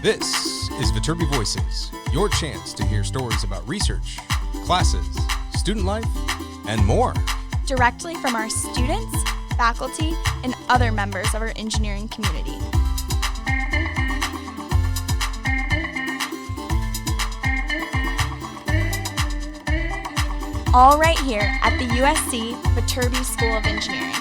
This is Viterbi Voices, your chance to hear stories about research, classes, student life, and more. Directly from our students, faculty, and other members of our engineering community. All right here at the USC Viterbi School of Engineering.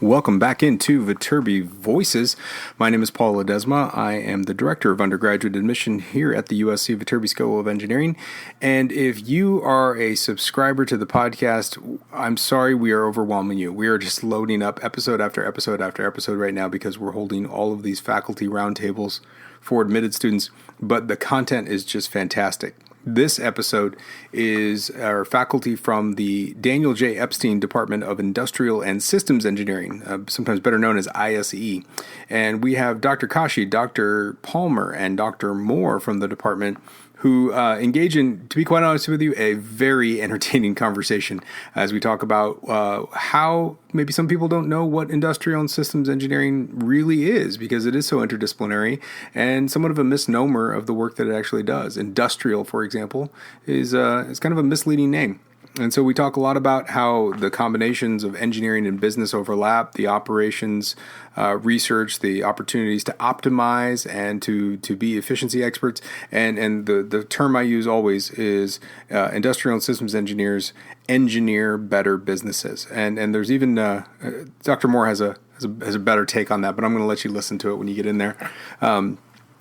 Welcome back into Viterbi Voices. My name is Paul Ledesma. I am the Director of Undergraduate Admission here at the USC Viterbi School of Engineering. And if you are a subscriber to the podcast, I'm sorry we are overwhelming you. We are just loading up episode after episode after episode right now because we're holding all of these faculty roundtables for admitted students, but the content is just fantastic. This episode is our faculty from the Daniel J. Epstein Department of Industrial and Systems Engineering, sometimes better known as ISE. And we have Dr. Khashe, Dr. Palmer, and Dr. Moore from the department who engage in, to be quite honest with you, a very entertaining conversation as we talk about how maybe some people don't know what industrial and systems engineering really is because it is so interdisciplinary and somewhat of a misnomer of the work that it actually does. Industrial, for example, is kind of a misleading name. And so we talk a lot about how the combinations of engineering and business overlap, the operations, research, the opportunities to optimize and to be efficiency experts. And the term I use always is industrial and systems engineers engineer better businesses. And there's even Dr. Moore has a better take on that, but I'm going to let you listen to it when you get in there.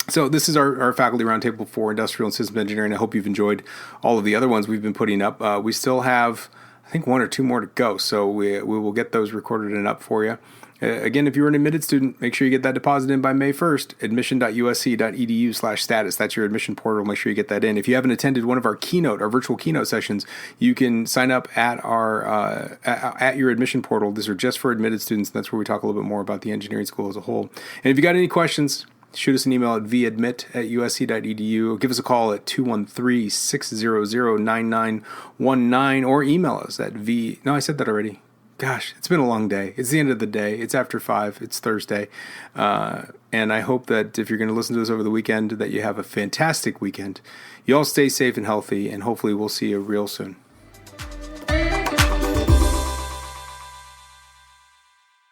So this is our faculty roundtable for industrial and systems engineering. I hope you've enjoyed all of the other ones we've been putting up. We still have, I think, one or two more to go, so we will get those recorded and up for you. Again, if you're an admitted student, make sure you get that deposit in by May 1st, admission.usc.edu/status. That's your admission portal. Make sure you get that in. If you haven't attended one of our virtual keynote sessions, you can sign up at at your admission portal. These are just for admitted students. That's where we talk a little bit more about the engineering school as a whole. And if you got any questions, shoot us an email at vadmit@usc.edu. Or give us a call at 213-600-9919 or email us at No, I said that already. Gosh, it's been a long day. It's the end of the day. It's after 5. It's Thursday. And I hope that if you're going to listen to this over the weekend, that you have a fantastic weekend. You all stay safe and healthy, and hopefully we'll see you real soon.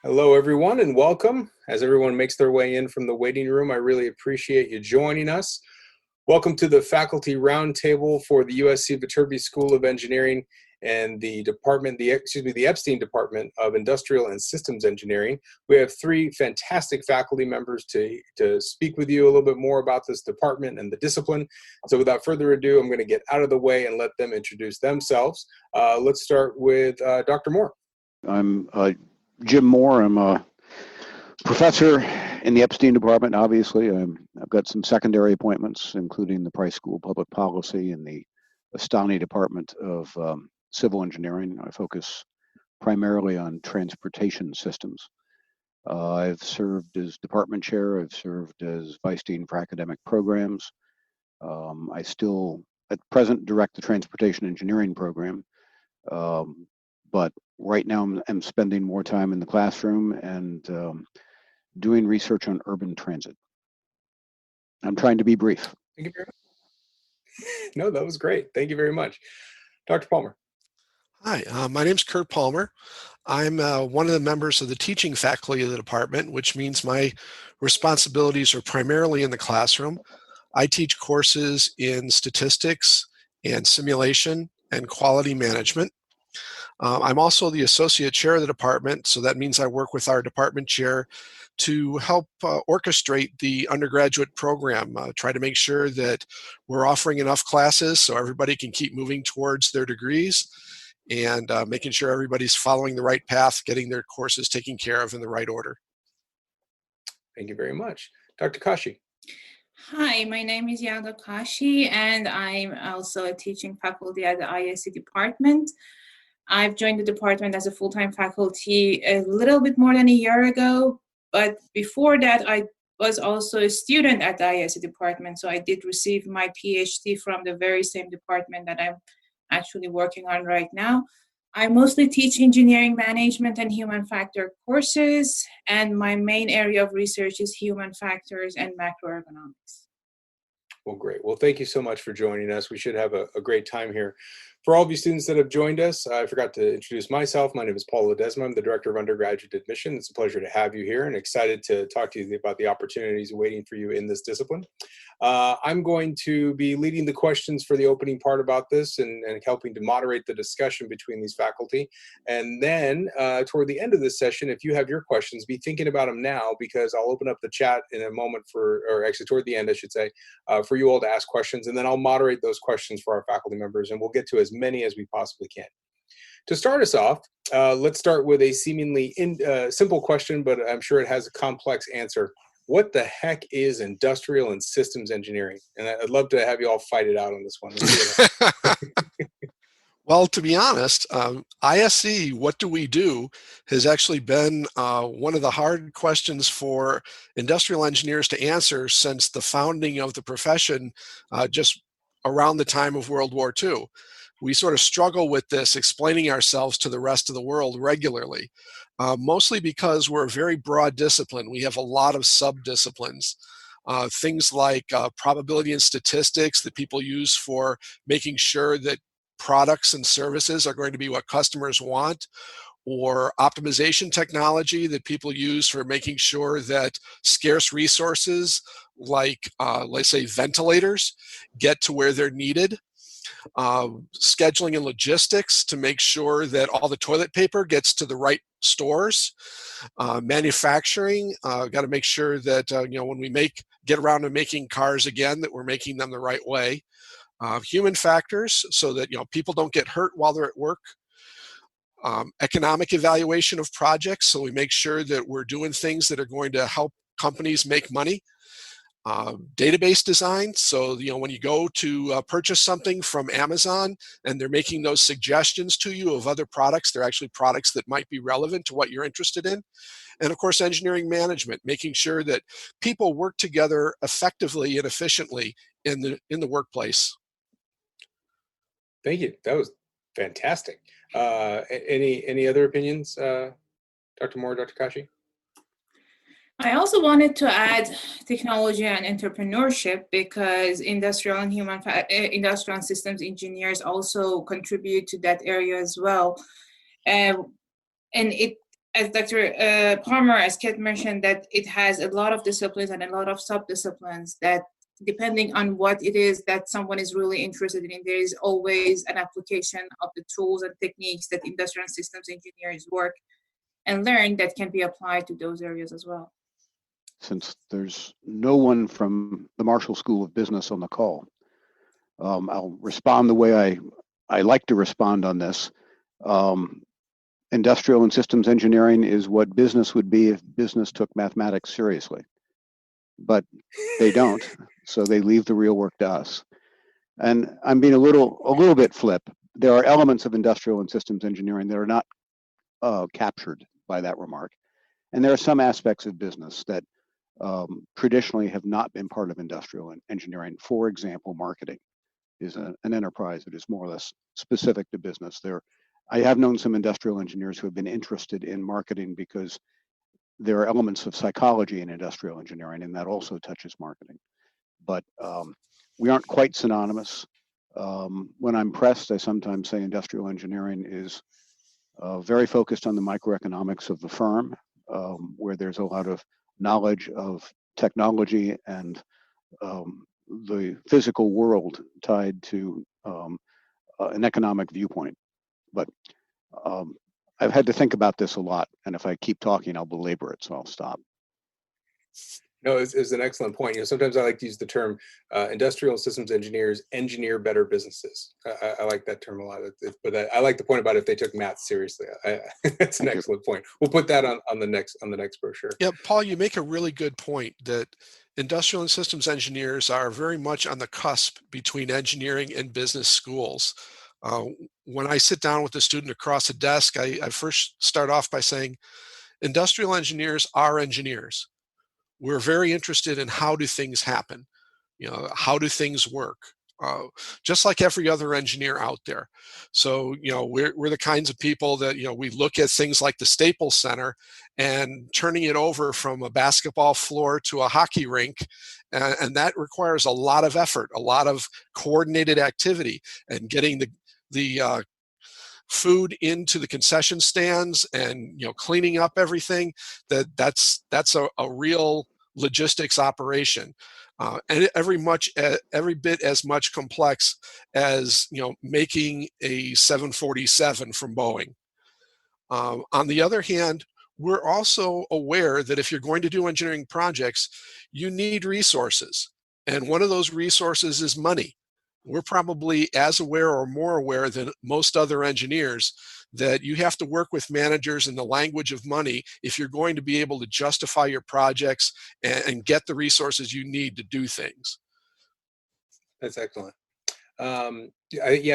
Hello, everyone, and welcome. As everyone makes their way in from the waiting room, I really appreciate you joining us. Welcome to the Faculty Roundtable for the USC Viterbi School of Engineering and the Epstein Department of Industrial and Systems Engineering. We have 3 fantastic faculty members to speak with you a little bit more about this department and the discipline. So without further ado, I'm going to get out of the way and let them introduce themselves. Let's start with Dr. Moore. I'm Jim Moore. I'm a professor in the Epstein Department, obviously. I've got some secondary appointments, including the Price School of Public Policy and the Astani Department of Civil Engineering. I focus primarily on transportation systems. I've served as department chair. I've served as vice dean for academic programs. I still, at present, direct the transportation engineering program. But right now I'm spending more time in the classroom and doing research on urban transit. I'm trying to be brief. Thank you very much. No, that was great. Thank you very much. Dr. Palmer. Hi, my name's Kurt Palmer. I'm one of the members of the teaching faculty of the department, which means my responsibilities are primarily in the classroom. I teach courses in statistics and simulation and quality management. I'm also the associate chair of the department, so that means I work with our department chair to help orchestrate the undergraduate program, try to make sure that we're offering enough classes so everybody can keep moving towards their degrees, and making sure everybody's following the right path, getting their courses taken care of in the right order. Thank you very much. Dr. Khashe. Hi, my name is Yalda Khashe, and I'm also a teaching faculty at the ISE department. I've joined the department as a full-time faculty a little bit more than a year ago, but before that, I was also a student at the ISE department, so I did receive my PhD from the very same department that I'm actually working on right now. I mostly teach engineering management and human factor courses, and my main area of research is human factors and macroeconomics. Well, great. Well, thank you so much for joining us. We should have a great time here. For all of you students that have joined us, I forgot to introduce myself. My name is Paul Ledesma. I'm the Director of Undergraduate Admission. It's a pleasure to have you here and excited to talk to you about the opportunities waiting for you in this discipline. I'm going to be leading the questions for the opening part about this and helping to moderate the discussion between these faculty. And then toward the end of this session, if you have your questions, be thinking about them now, because I'll open up the chat in a moment or actually toward the end, I should say, for you all to ask questions. And then I'll moderate those questions for our faculty members, and we'll get to as many as we possibly can. To start us off, let's start with a seemingly simple question, but I'm sure it has a complex answer. What the heck is industrial and systems engineering? And I'd love to have you all fight it out on this one. Well, to be honest, ISC, what do we do, has actually been one of the hard questions for industrial engineers to answer since the founding of the profession just around the time of World War II. We sort of struggle with this, explaining ourselves to the rest of the world regularly, mostly because we're a very broad discipline. We have a lot of sub-disciplines. Things like probability and statistics that people use for making sure that products and services are going to be what customers want, or optimization technology that people use for making sure that scarce resources like, let's say, ventilators get to where they're needed. Scheduling and logistics to make sure that all the toilet paper gets to the right stores. Manufacturing, got to make sure that when we get around to making cars again, that we're making them the right way. Human factors, so that people don't get hurt while they're at work. Economic evaluation of projects, so we make sure that we're doing things that are going to help companies make money. Database design, so when you go to purchase something from Amazon and they're making those suggestions to you of other products, they're actually products that might be relevant to what you're interested in. And of course, engineering management, making sure that people work together effectively and efficiently in the workplace. Thank you. That was fantastic. Any other opinions, Dr. Moore, Dr. Khashe? I also wanted to add technology and entrepreneurship, because industrial and systems engineers also contribute to that area as well. And it, as Dr. Palmer, as Kate mentioned, that it has a lot of disciplines and a lot of sub-disciplines that, depending on what it is that someone is really interested in, there is always an application of the tools and techniques that industrial and systems engineers work and learn that can be applied to those areas as well. Since there's no one from the Marshall School of Business on the call, I'll respond the way I like to respond on this. Industrial and systems engineering is what business would be if business took mathematics seriously. But they don't, so they leave the real work to us. And I'm being a little bit flip. There are elements of industrial and systems engineering that are not captured by that remark. And there are some aspects of business that traditionally have not been part of industrial engineering. For example, marketing is an enterprise that is more or less specific to business. I have known some industrial engineers who have been interested in marketing because there are elements of psychology in industrial engineering, and that also touches marketing. But we aren't quite synonymous. When I'm pressed, I sometimes say industrial engineering is very focused on the microeconomics of the firm, where there's a lot of knowledge of technology and the physical world tied to an economic viewpoint. But I've had to think about this a lot, and if I keep talking, I'll belabor it, so I'll stop. No, it's an excellent point. Sometimes I like to use the term industrial systems engineers engineer better businesses. I like that term a lot. But I like the point about if they took math seriously. That's an excellent point. We'll put that on the next brochure. Yeah, Paul, you make a really good point that industrial and systems engineers are very much on the cusp between engineering and business schools. When I sit down with a student across a desk, I first start off by saying, industrial engineers are engineers. We're very interested in how do things happen, how do things work, just like every other engineer out there. So, we're the kinds of people that, we look at things like the Staples Center and turning it over from a basketball floor to a hockey rink. And that requires a lot of effort, a lot of coordinated activity, and getting the food into the concession stands and cleaning up everything. That's a real logistics operation, and every bit as much complex as making a 747 from Boeing. On the other hand, we're also aware that if you're going to do engineering projects, you need resources, and one of those resources is money. We're probably as aware or more aware than most other engineers that you have to work with managers in the language of money if you're going to be able to justify your projects and get the resources you need to do things. That's excellent. I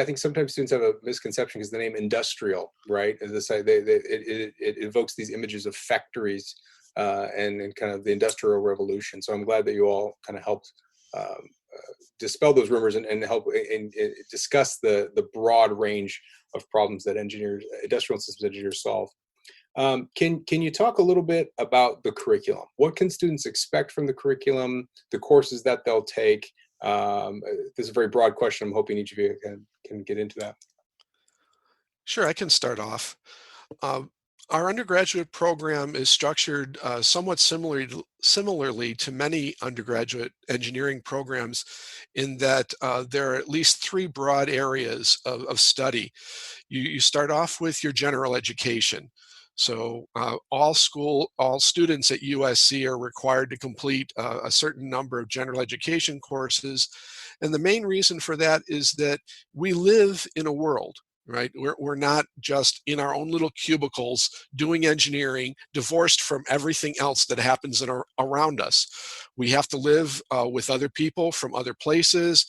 think sometimes students have a misconception because the name industrial, right? It evokes these images of factories and kind of the Industrial Revolution. So I'm glad that you all kind of helped dispel those rumors and help and discuss the broad range of problems that industrial systems engineers solve. Can you talk a little bit about the curriculum? What can students expect from the curriculum, the courses that they'll take? This is a very broad question. I'm hoping each of you can get into that. Sure, I can start off. Our undergraduate program is structured somewhat similarly to many undergraduate engineering programs in that there are at least three broad areas of study. You start off with your general education. So all students at USC are required to complete a certain number of general education courses. And the main reason for that is that we live in a world, right? We're not just in our own little cubicles doing engineering, divorced from everything else that happens around us. We have to live with other people from other places.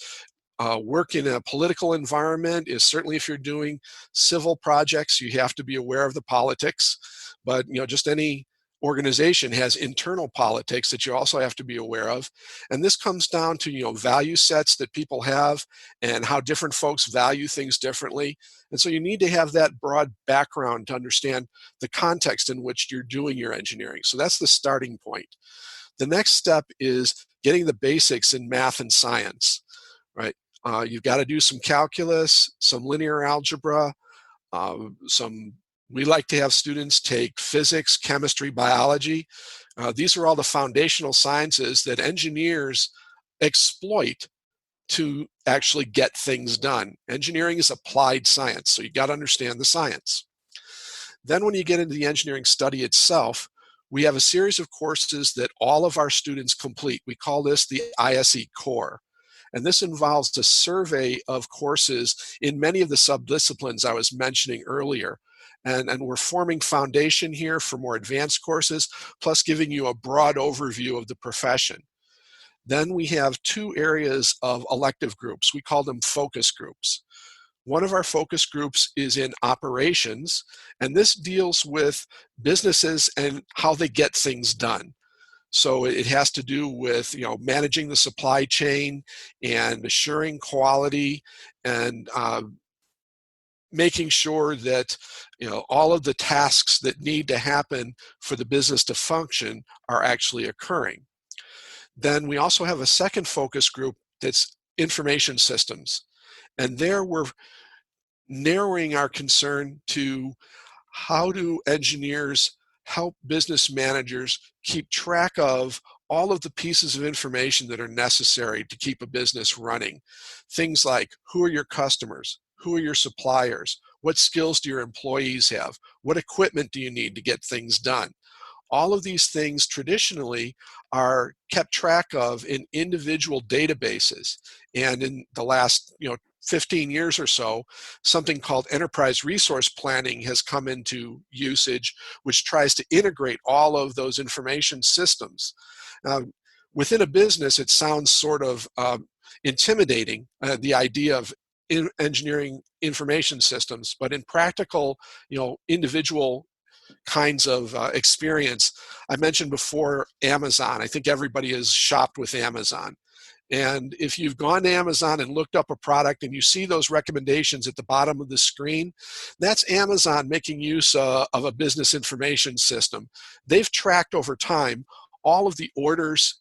Work in a political environment is certainly, if you're doing civil projects, you have to be aware of the politics. But just any organization has internal politics that you also have to be aware of. And this comes down to value sets that people have and how different folks value things differently. And so you need to have that broad background to understand the context in which you're doing your engineering. So that's the starting point. The next step is getting the basics in math and science, right? You've got to do some calculus, some linear algebra, we like to have students take physics, chemistry, biology. These are all the foundational sciences that engineers exploit to actually get things done. Engineering is applied science, so you got to understand the science. Then when you get into the engineering study itself, we have a series of courses that all of our students complete. We call this the ISE core. And this involves a survey of courses in many of the subdisciplines I was mentioning earlier. And we're forming foundation here for more advanced courses, plus giving you a broad overview of the profession. Then we have two areas of elective groups. We call them focus groups. One of our focus groups is in operations, and this deals with businesses and how they get things done. So it has to do with managing the supply chain and assuring quality and making sure that all of the tasks that need to happen for the business to function are actually occurring. Then we also have a second focus group that's information systems, and there we're narrowing our concern to how do engineers help business managers keep track of all of the pieces of information that are necessary to keep a business running. Things like, who are your customers? Who are your suppliers? What skills do your employees have? What equipment do you need to get things done? All of these things traditionally are kept track of in individual databases. And in the last 15 years or so, something called enterprise resource planning has come into usage, which tries to integrate all of those information systems. Within a business, it sounds sort of intimidating, the idea of engineering information systems, but in practical, individual kinds of experience. I mentioned before Amazon. I think everybody has shopped with Amazon. And if you've gone to Amazon and looked up a product and you see those recommendations at the bottom of the screen, that's Amazon making use of a business information system. They've tracked over time all of the orders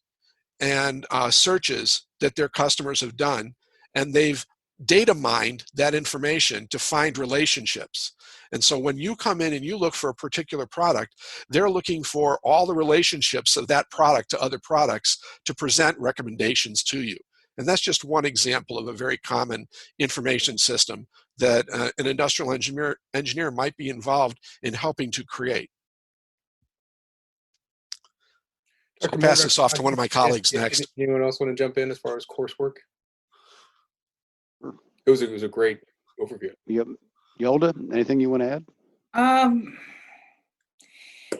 and searches that their customers have done, and they've data mined that information to find relationships. And so when you come in and you look for a particular product, they're looking for all the relationships of that product to other products to present recommendations to you. And that's just one example of a very common information system that an industrial engineer might be involved in helping to create. So I'll pass this off to one of my colleagues next. Anyone else want to jump in as far as coursework? It was a great overview. Yep. Yalda, anything you want to add?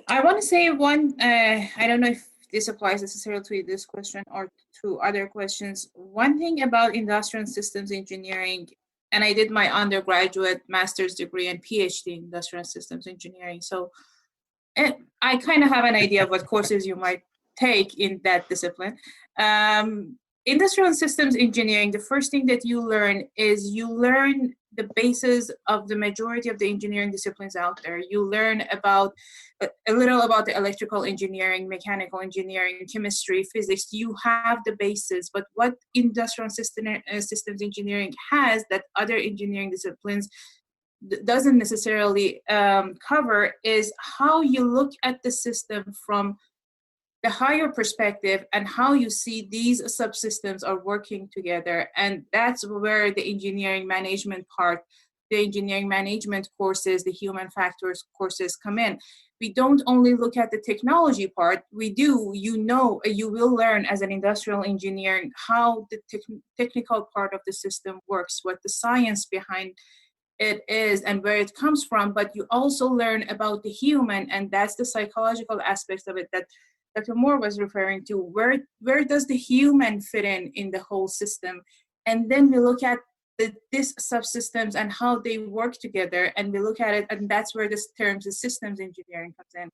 I want to say one, I don't know if this applies necessarily to this question or to other questions. One thing about industrial systems engineering, and I did my undergraduate master's degree and PhD in industrial systems engineering. So I kind of have an idea of what courses you might take in that discipline. Industrial systems engineering, the first thing that you learn is you learn the basis of the majority of the engineering disciplines out there. You learn about a little about the electrical engineering, mechanical engineering, chemistry, physics. You have the basis, but what industrial systems engineering has that other engineering disciplines doesn't necessarily cover is how you look at the system from the higher perspective and how you see these subsystems are working together. And that's where the engineering management part, the engineering management courses, the human factors courses come in. We don't only look at the technology part, we do, you will learn as an industrial engineer how the technical part of the system works, what the science behind it is and where it comes from, but you also learn about the human, and that's the psychological aspects of it that Dr. Moore was referring to. Where does the human fit in the whole system? And then we look at these subsystems and how they work together, and we look at it, and that's where this terms of systems engineering comes in.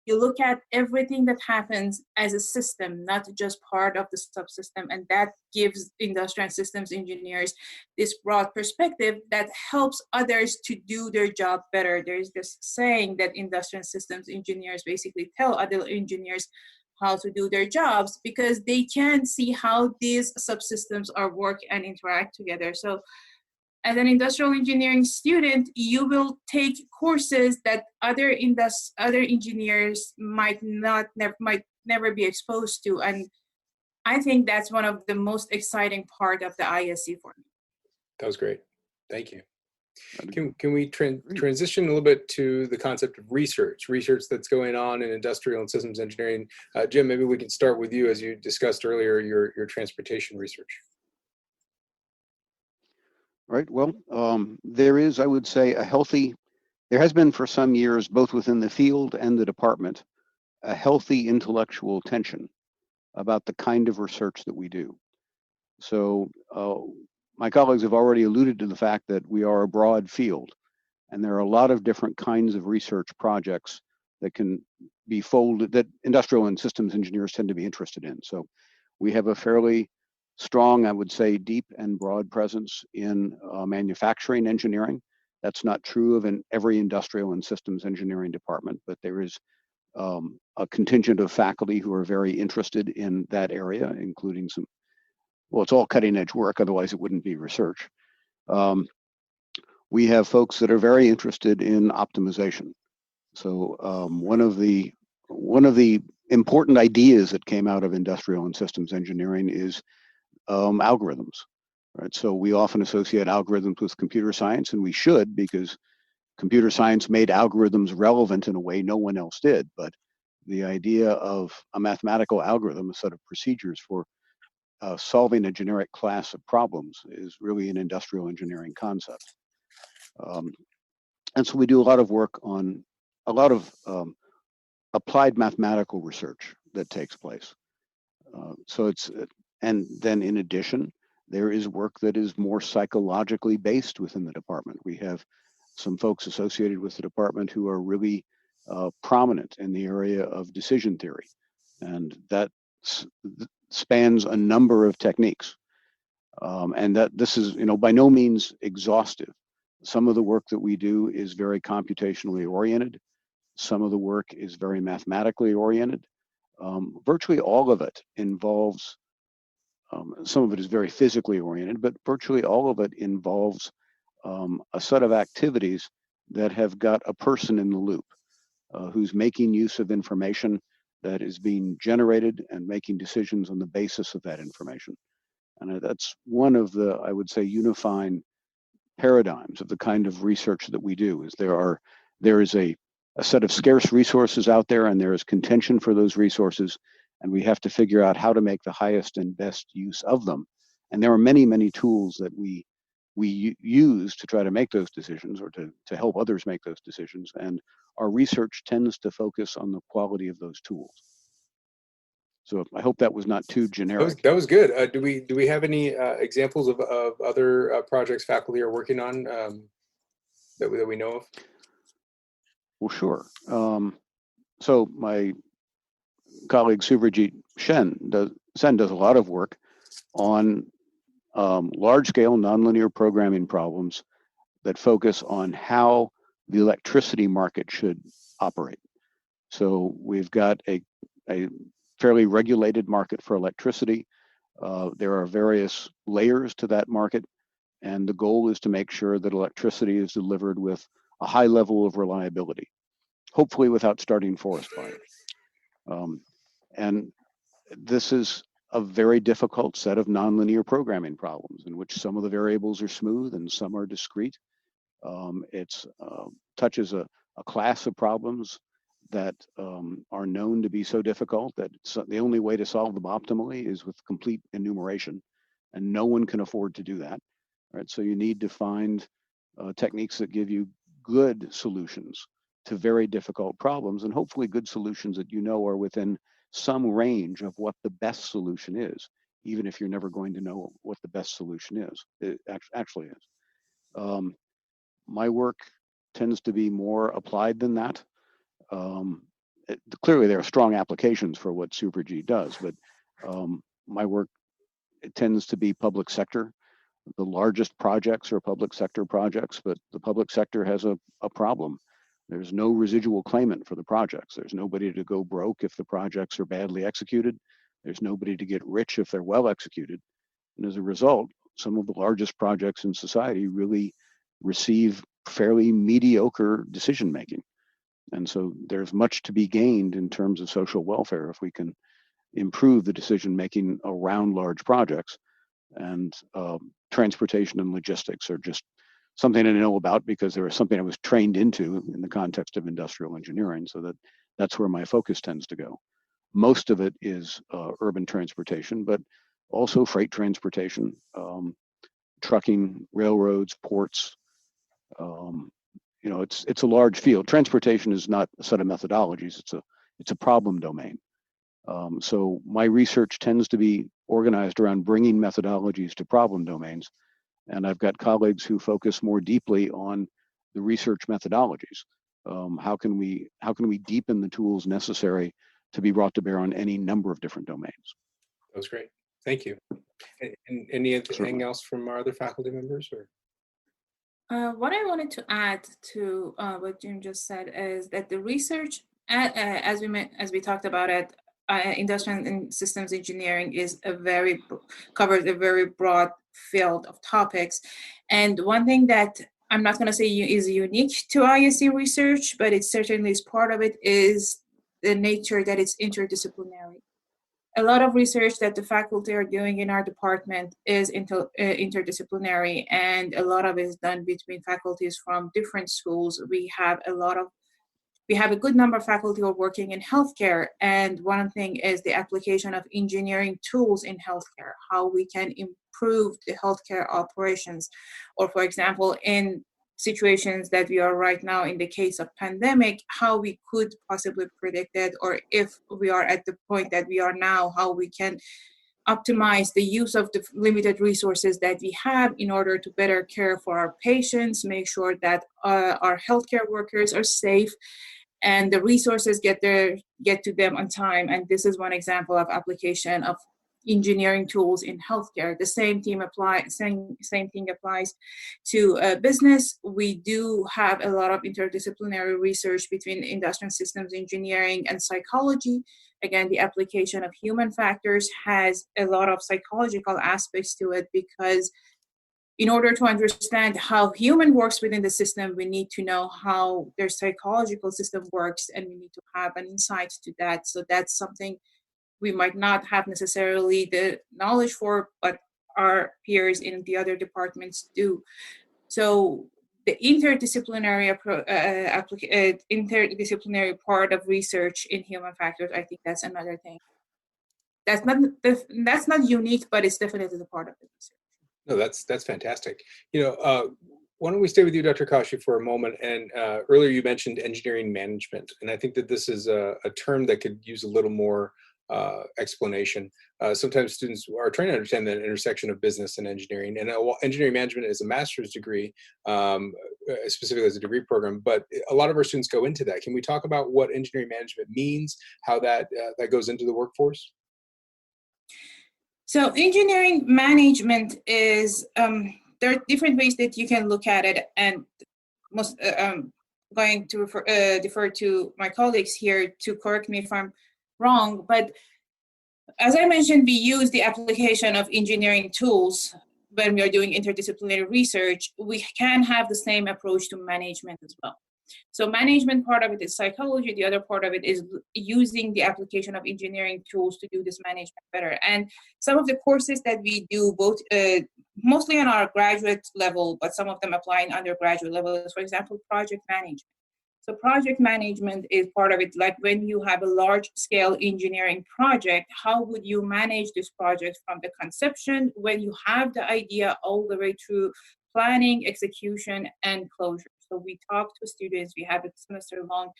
You look at everything that happens as a system, not just part of the subsystem, and that gives industrial systems engineers this broad perspective that helps others to do their job better. There's this saying that industrial systems engineers basically tell other engineers how to do their jobs because they can see how these subsystems are work and interact together. So as an industrial engineering student, you will take courses that other engineers might never be exposed to, and I think that's one of the most exciting part of the ISC for me. That was great. Thank you. Can we transition a little bit to the concept of research that's going on in industrial and systems engineering? Jim, maybe we can start with you as you discussed earlier your transportation research. Right. Well, there is, I would say, there has been for some years, both within the field and the department, a healthy intellectual tension about the kind of research that we do. So my colleagues have already alluded to the fact that we are a broad field, and there are a lot of different kinds of research projects that can be folded, that industrial and systems engineers tend to be interested in. So we have a fairly strong, I would say, deep and broad presence in manufacturing engineering. That's not true of every industrial and systems engineering department, but there is a contingent of faculty who are very interested in that area, including some, well, it's all cutting edge work, otherwise it wouldn't be research. We have folks that are very interested in optimization. So one of the important ideas that came out of industrial and systems engineering is algorithms, right? So we often associate algorithms with computer science, and we should, because computer science made algorithms relevant in a way no one else did. But the idea of a mathematical algorithm, a set of procedures for solving a generic class of problems, is really an industrial engineering concept. And so we do a lot of work on a lot of applied mathematical research that takes place. And then in addition, there is work that is more psychologically based within the department. We have some folks associated with the department who are really prominent in the area of decision theory, and that spans a number of techniques. And that this is, by no means exhaustive. Some of the work that we do is very computationally oriented. Some of the work is very mathematically oriented. Virtually all of it involves, some of it is very physically oriented, but virtually all of it involves a set of activities that have got a person in the loop who's making use of information that is being generated and making decisions on the basis of that information. And that's one of the, I would say, unifying paradigms of the kind of research that we do. Is there is a set of scarce resources out there, and there is contention for those resources, and we have to figure out how to make the highest and best use of them. And there are many, many tools that we use to try to make those decisions, or to help others make those decisions. And our research tends to focus on the quality of those tools. So I hope that was not too generic. That was good. Do we have any examples of other projects faculty are working on that we know of? Well, sure. So my colleague Subrajit Sen does a lot of work on large-scale nonlinear programming problems that focus on how the electricity market should operate. So we've got a fairly regulated market for electricity. There are various layers to that market, and the goal is to make sure that electricity is delivered with a high level of reliability, hopefully without starting forest fires. And this is a very difficult set of nonlinear programming problems in which some of the variables are smooth and some are discrete. It touches a class of problems that are known to be so difficult that the only way to solve them optimally is with complete enumeration, and no one can afford to do that. Right? So you need to find techniques that give you good solutions to very difficult problems, and hopefully good solutions that are within some range of what the best solution is, even if you're never going to know what the best solution is. It actually is. My work tends to be more applied than that. Clearly, there are strong applications for what Super-G does, but my work, it tends to be public sector. The largest projects are public sector projects, but the public sector has a problem. There's no residual claimant for the projects. There's nobody to go broke if the projects are badly executed. There's nobody to get rich if they're well executed. And as a result, some of the largest projects in society really receive fairly mediocre decision making. And so there's much to be gained in terms of social welfare if we can improve the decision making around large projects. And transportation and logistics are just something I know about because there was something I was trained into in the context of industrial engineering. So that's where my focus tends to go. Most of it is urban transportation, but also freight transportation, trucking, railroads, ports. It's a large field. Transportation is not a set of methodologies. It's a problem domain. So my research tends to be organized around bringing methodologies to problem domains. And I've got colleagues who focus more deeply on the research methodologies. How can we deepen the tools necessary to be brought to bear on any number of different domains? That was great. Thank you. And anything else from our other faculty members? What I wanted to add to what Jim just said is that the research, as we talked about it, industrial and systems engineering covers a very broad field of topics. And one thing that I'm not going to say is unique to ISC research, but it certainly is part of it, is the nature that it's interdisciplinary. A lot of research that the faculty are doing in our department is interdisciplinary, and a lot of it is done between faculties from different schools. We have a good number of faculty who are working in healthcare, and one thing is the application of engineering tools in healthcare, how we can improve the healthcare operations. Or for example, in situations that we are right now in the case of pandemic, how we could possibly predict it, or if we are at the point that we are now, how we can optimize the use of the limited resources that we have in order to better care for our patients, make sure that our healthcare workers are safe. and the resources get to them on time. And this is one example of application of engineering tools in healthcare. The same thing applies to business. We do have a lot of interdisciplinary research between industrial systems engineering and psychology. Again, the application of human factors has a lot of psychological aspects to it, because in order to understand how human works within the system, we need to know how their psychological system works, and we need to have an insight to that. So that's something we might not have necessarily the knowledge for, but our peers in the other departments do. So the interdisciplinary interdisciplinary part of research in human factors, I think that's another thing. That's not unique, but it's definitely the part of the research. No, that's fantastic. Why don't we stay with you, Dr. Khashe, for a moment? And earlier you mentioned engineering management, and I think that this is a term that could use a little more explanation. Sometimes students are trying to understand the intersection of business and engineering, and engineering management is a master's degree, specifically as a degree program, but a lot of our students go into that. Can we talk about what engineering management means, how that goes into the workforce? So engineering management is, there are different ways that you can look at it, and I'm going to defer to my colleagues here to correct me if I'm wrong, but as I mentioned, we use the application of engineering tools when we are doing interdisciplinary research. We can have the same approach to management as well. So management part of it is psychology. The other part of it is using the application of engineering tools to do this management better. And some of the courses that we do, both mostly on our graduate level, but some of them apply in undergraduate level, for example, project management. So project management is part of it. Like when you have a large scale engineering project, how would you manage this project from the conception, when you have the idea, all the way through planning, execution, and closure. So we talk to students, we have a semester-long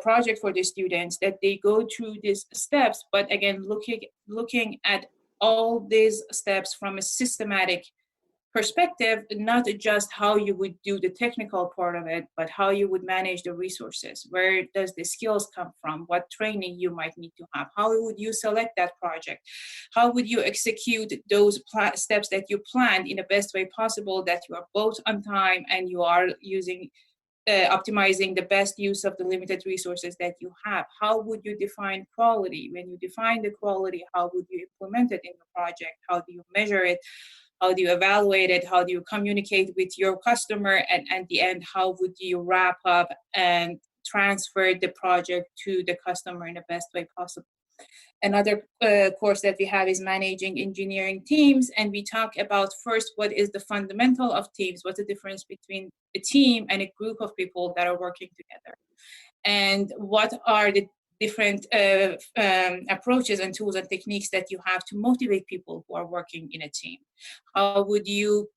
project for the students that they go through these steps, but again, looking at all these steps from a systematic perspective, not just how you would do the technical part of it, but how you would manage the resources. Where does the skills come from? What training you might need to have? How would you select that project? How would you execute those steps that you planned in the best way possible, that you are both on time and you are using optimizing the best use of the limited resources that you have? How would you define quality? When you define the quality, how would you implement it in the project? How do you measure it? How do you evaluate it? How do you communicate with your customer? And at the end, how would you wrap up and transfer the project to the customer in the best way possible? Another course that we have is managing engineering teams. And we talk about first, what is the fundamental of teams? What's the difference between a team and a group of people that are working together? And what are the different approaches and tools and techniques that you have to motivate people who are working in a team? How would you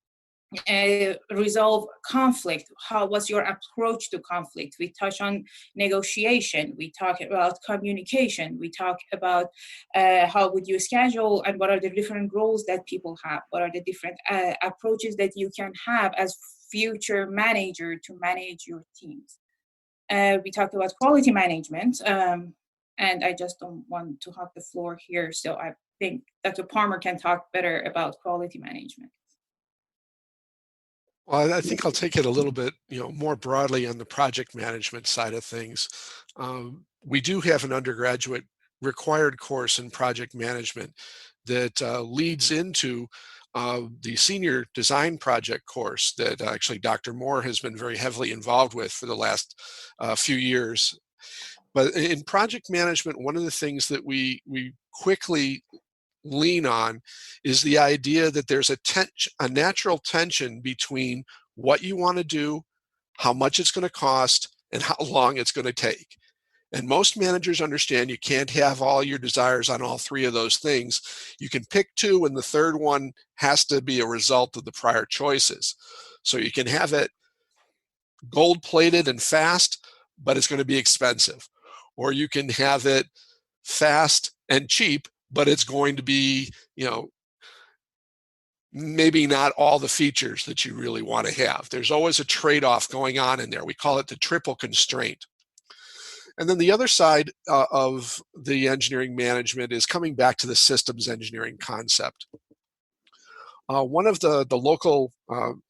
resolve conflict? What's your approach to conflict? We touch on negotiation. We talk about communication. We talk about how would you schedule, and what are the different roles that people have? What are the different approaches that you can have as future manager to manage your teams? We talked about quality management, and I just don't want to hog the floor here, so I think Dr. Palmer can talk better about quality management. Well, I think I'll take it a little bit, more broadly on the project management side of things. We do have an undergraduate required course in project management that leads into the senior design project course that actually Dr. Moore has been very heavily involved with for the last few years. But in project management, one of the things that we quickly lean on is the idea that there's a natural tension between what you want to do, how much it's going to cost, and how long it's going to take. And most managers understand you can't have all your desires on all three of those things. You can pick two, and the third one has to be a result of the prior choices. So you can have it gold-plated and fast, but it's going to be expensive. Or you can have it fast and cheap, but it's going to be, maybe not all the features that you really want to have. There's always a trade-off going on in there. We call it the triple constraint. And then the other side of the engineering management is coming back to the systems engineering concept. One of the local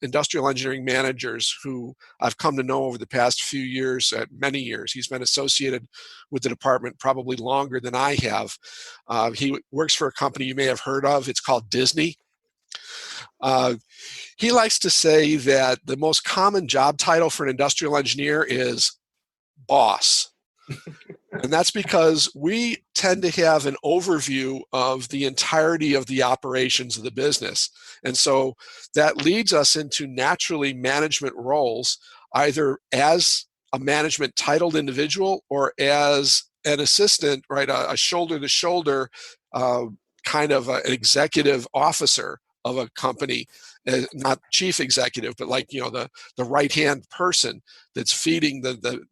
industrial engineering managers who I've come to know over the past few years, many years, he's been associated with the department probably longer than I have. He works for a company you may have heard of. It's called Disney. He likes to say that the most common job title for an industrial engineer is boss. And that's because we tend to have an overview of the entirety of the operations of the business. And so that leads us into naturally management roles, either as a management titled individual or as an assistant, right, a shoulder-to-shoulder kind of an executive officer of a company, not chief executive, but like, the right-hand person that's feeding the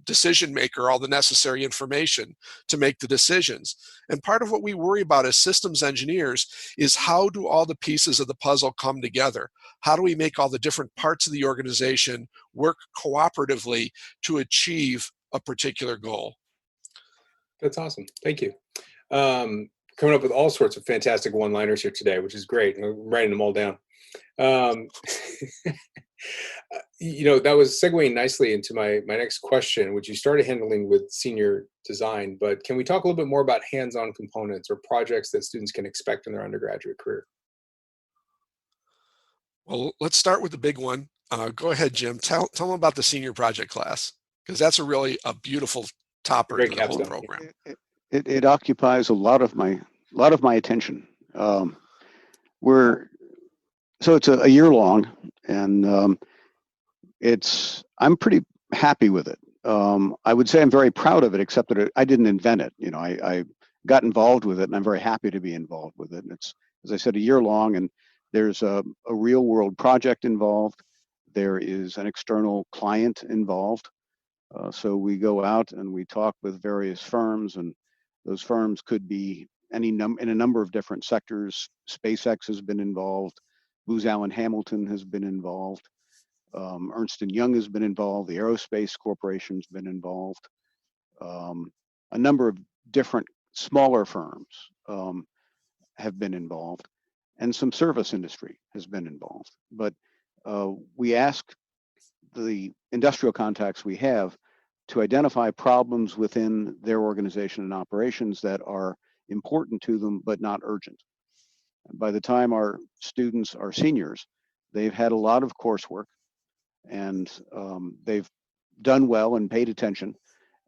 decision maker all the necessary information to make the decisions. And part of what we worry about as systems engineers is how do all the pieces of the puzzle come together? How do we make all the different parts of the organization work cooperatively to achieve a particular goal? That's awesome. Thank you. Coming up with all sorts of fantastic one-liners here today, which is great. I'm writing them all down. That was segueing nicely into my next question, which you started handling with senior design, but can we talk a little bit more about hands-on components or projects that students can expect in their undergraduate career? Well, let's start with the big one. Go ahead, Jim. Tell them about the senior project class, because that's a beautiful topper to the whole program. It occupies a lot of my attention. So it's a year long, and I'm pretty happy with it. I would say I'm very proud of it, except that I didn't invent it. I got involved with it, and I'm very happy to be involved with it. And it's, as I said, a year long, and there's a real world project involved. There is an external client involved. So we go out and we talk with various firms, and those firms could be in a number of different sectors. SpaceX has been involved. Booz Allen Hamilton has been involved. Ernst & Young has been involved. The Aerospace Corporation's been involved. A number of different smaller firms have been involved, and some service industry has been involved. But we ask the industrial contacts we have to identify problems within their organization and operations that are important to them but not urgent. And by the time our students are seniors, they've had a lot of coursework, and they've done well and paid attention,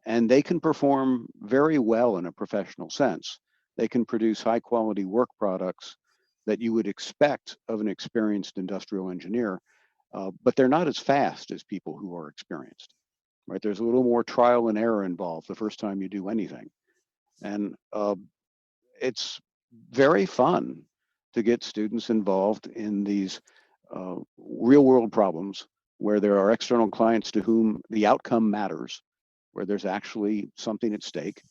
and they can perform very well in a professional sense. They can produce high quality work products that you would expect of an experienced industrial engineer, but they're not as fast as people who are experienced, right? There's a little more trial and error involved the first time you do anything. And it's very fun to get students involved in these real world problems where there are external clients to whom the outcome matters, where there's actually something at stake.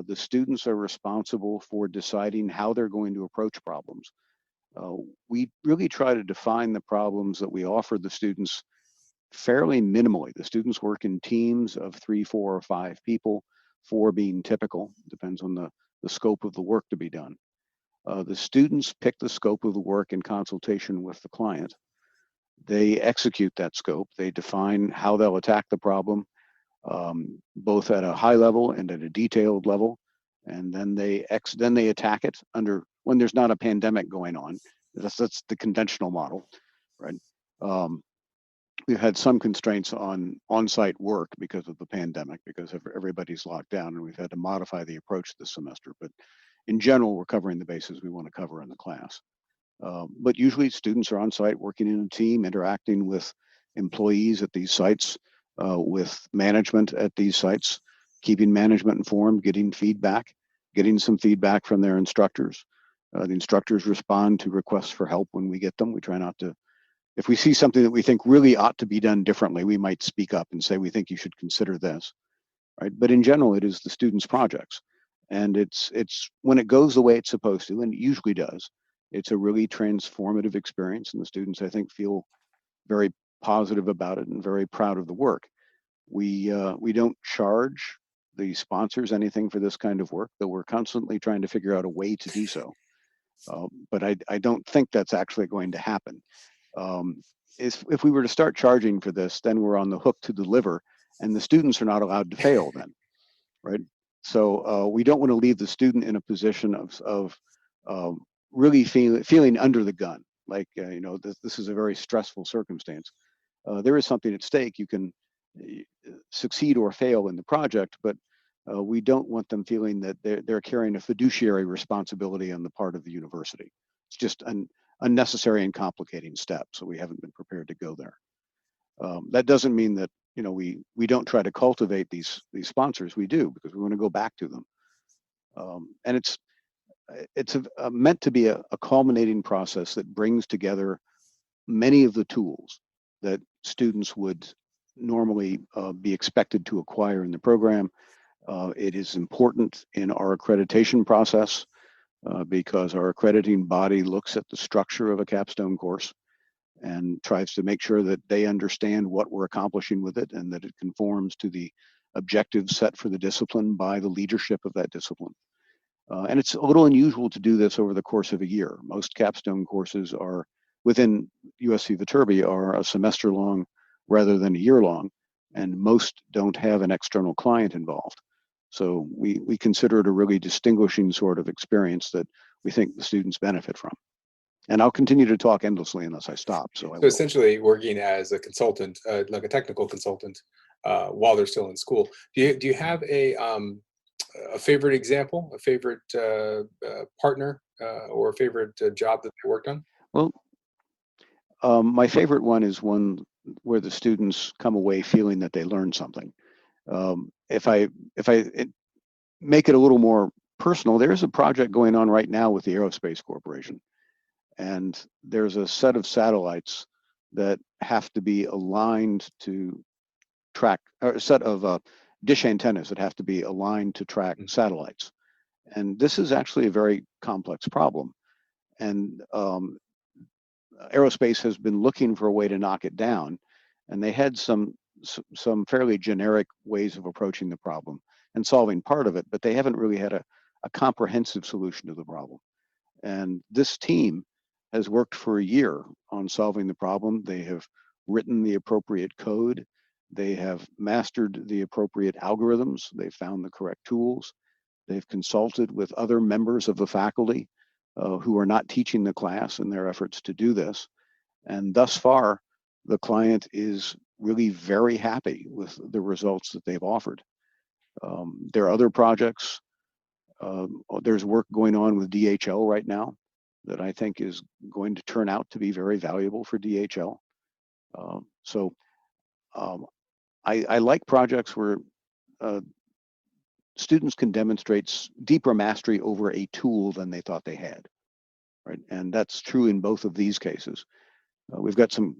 The students are responsible for deciding how they're going to approach problems. We really try to define the problems that we offer the students fairly minimally. The students work in teams of 3, 4, or 5 people, 4 being typical, depends on the scope of the work to be done. The students pick the scope of the work in consultation with the client. They execute that scope. They define how they'll attack the problem, both at a high level and at a detailed level. And then they attack it when there's not a pandemic going on. That's the conventional model, right? We've had some constraints on-site work because of the pandemic, because everybody's locked down, and we've had to modify the approach this semester. But in general, we're covering the bases we want to cover in the class. But usually students are on site working in a team, interacting with employees at these sites, with management at these sites, keeping management informed, getting some feedback from their instructors. The instructors respond to requests for help when we get them. We try not to, if we see something that we think really ought to be done differently, we might speak up and say, we think you should consider this, right? But in general, it is the students' projects. And it's when it goes the way it's supposed to, and it usually does, it's a really transformative experience, and the students, I think, feel very positive about it and very proud of the work. We don't charge the sponsors anything for this kind of work, though we're constantly trying to figure out a way to do so. But I don't think that's actually going to happen. If we were to start charging for this, then we're on the hook to deliver, and the students are not allowed to fail then, right? So we don't want to leave the student in a position of really feeling under the gun, like this is a very stressful circumstance. There is something at stake. You can succeed or fail in the project, but we don't want them feeling that they're carrying a fiduciary responsibility on the part of the university. It's just an unnecessary and complicating step, so we haven't been prepared to go there. That doesn't mean that we don't try to cultivate these sponsors. We do, because we want to go back to them. And it's meant to be a culminating process that brings together many of the tools that students would normally be expected to acquire in the program. It is important in our accreditation process because our accrediting body looks at the structure of a capstone course and tries to make sure that they understand what we're accomplishing with it and that it conforms to the objectives set for the discipline by the leadership of that discipline. And it's a little unusual to do this over the course of a year. Most capstone courses are within USC Viterbi are a semester long rather than a year long, and most don't have an external client involved. So we consider it a really distinguishing sort of experience that we think the students benefit from. And I'll continue to talk endlessly unless I stop. So essentially working as a consultant, like a technical consultant, while they're still in school. Do you have a favorite example, a favorite partner, or a favorite job that they worked on? Well, my favorite one is one where the students come away feeling that they learned something. If I make it a little more personal, there's a project going on right now with the Aerospace Corporation. And there's a set of satellites that have to be aligned to track, or a set of dish antennas that have to be aligned to track satellites. And this is actually a very complex problem. And Aerospace has been looking for a way to knock it down. And they had some fairly generic ways of approaching the problem and solving part of it, but they haven't really had a comprehensive solution to the problem. And this team has worked for a year on solving the problem. They have written the appropriate code. They have mastered the appropriate algorithms. They've found the correct tools. They've consulted with other members of the faculty who are not teaching the class in their efforts to do this. And thus far, the client is really very happy with the results that they've offered. There are other projects. There's work going on with DHL right now that I think is going to turn out to be very valuable for DHL. I like projects where students can demonstrate deeper mastery over a tool than they thought they had, right? And that's true in both of these cases. We've got some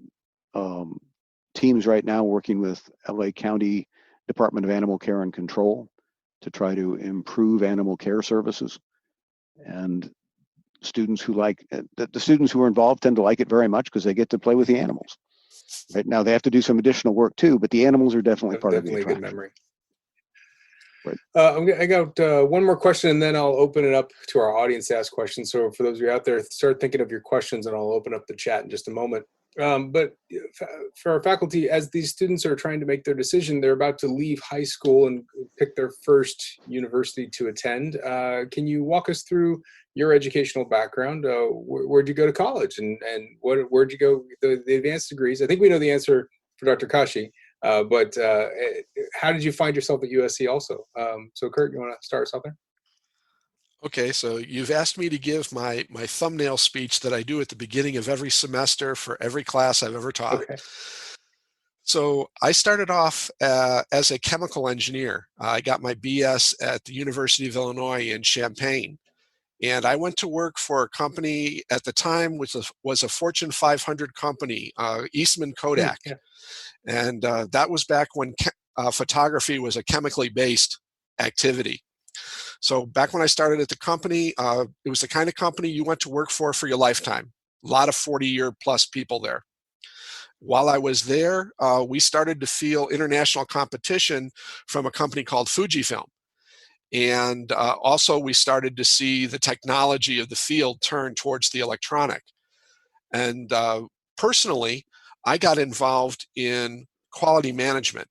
teams right now working with LA County Department of Animal Care and Control to try to improve animal care services. And students who like the students who are involved tend to like it very much because they get to play with the animals. Right now, they have to do some additional work too, but the animals are definitely part of the attraction. Good memory. Right. I got one more question, and then I'll open it up to our audience to ask questions. So for those of you out there, start thinking of your questions, and I'll open up the chat in just a moment. But for our faculty, as these students are trying to make their decision, they're about to leave high school and pick their first university to attend. Can you walk us through your educational background? Where'd you go to college, and where'd you go the advanced degrees? I think we know the answer for Dr. Khashe, but how did you find yourself at USC also? So Kurt, you want to start us out there? Okay, so you've asked me to give my thumbnail speech that I do at the beginning of every semester for every class I've ever taught. Okay. So I started off as a chemical engineer. I got my BS at the University of Illinois in Champaign. And I went to work for a company at the time, which was a Fortune 500 company, Eastman Kodak. Yeah. And that was back when photography was a chemically based activity. So back when I started at the company, it was the kind of company you went to work for your lifetime. A lot of 40-year plus people there. While I was there, we started to feel international competition from a company called Fujifilm. And also we started to see the technology of the field turn towards the electronic. And personally, I got involved in quality management,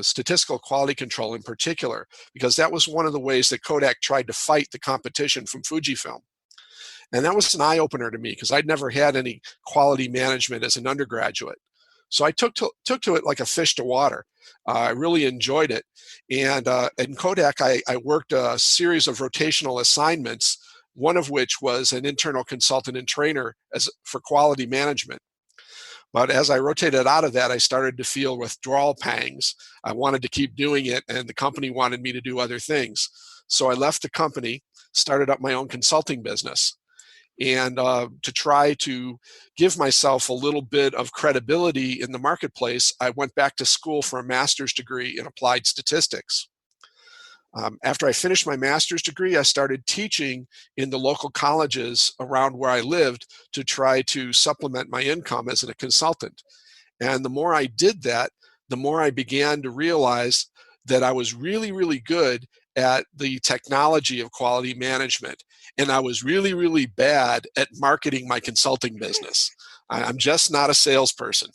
statistical quality control in particular, because that was one of the ways that Kodak tried to fight the competition from Fujifilm. And that was an eye-opener to me because I'd never had any quality management as an undergraduate. So I took to it like a fish to water. I really enjoyed it. And in Kodak, I worked a series of rotational assignments, one of which was an internal consultant and trainer for quality management. But as I rotated out of that, I started to feel withdrawal pangs. I wanted to keep doing it, and the company wanted me to do other things. So I left the company, started up my own consulting business. And to try to give myself a little bit of credibility in the marketplace, I went back to school for a master's degree in applied statistics. After I finished my master's degree, I started teaching in the local colleges around where I lived to try to supplement my income as a consultant. And the more I did that, the more I began to realize that I was really, really good at the technology of quality management. And I was really, really bad at marketing my consulting business. I'm just not a salesperson.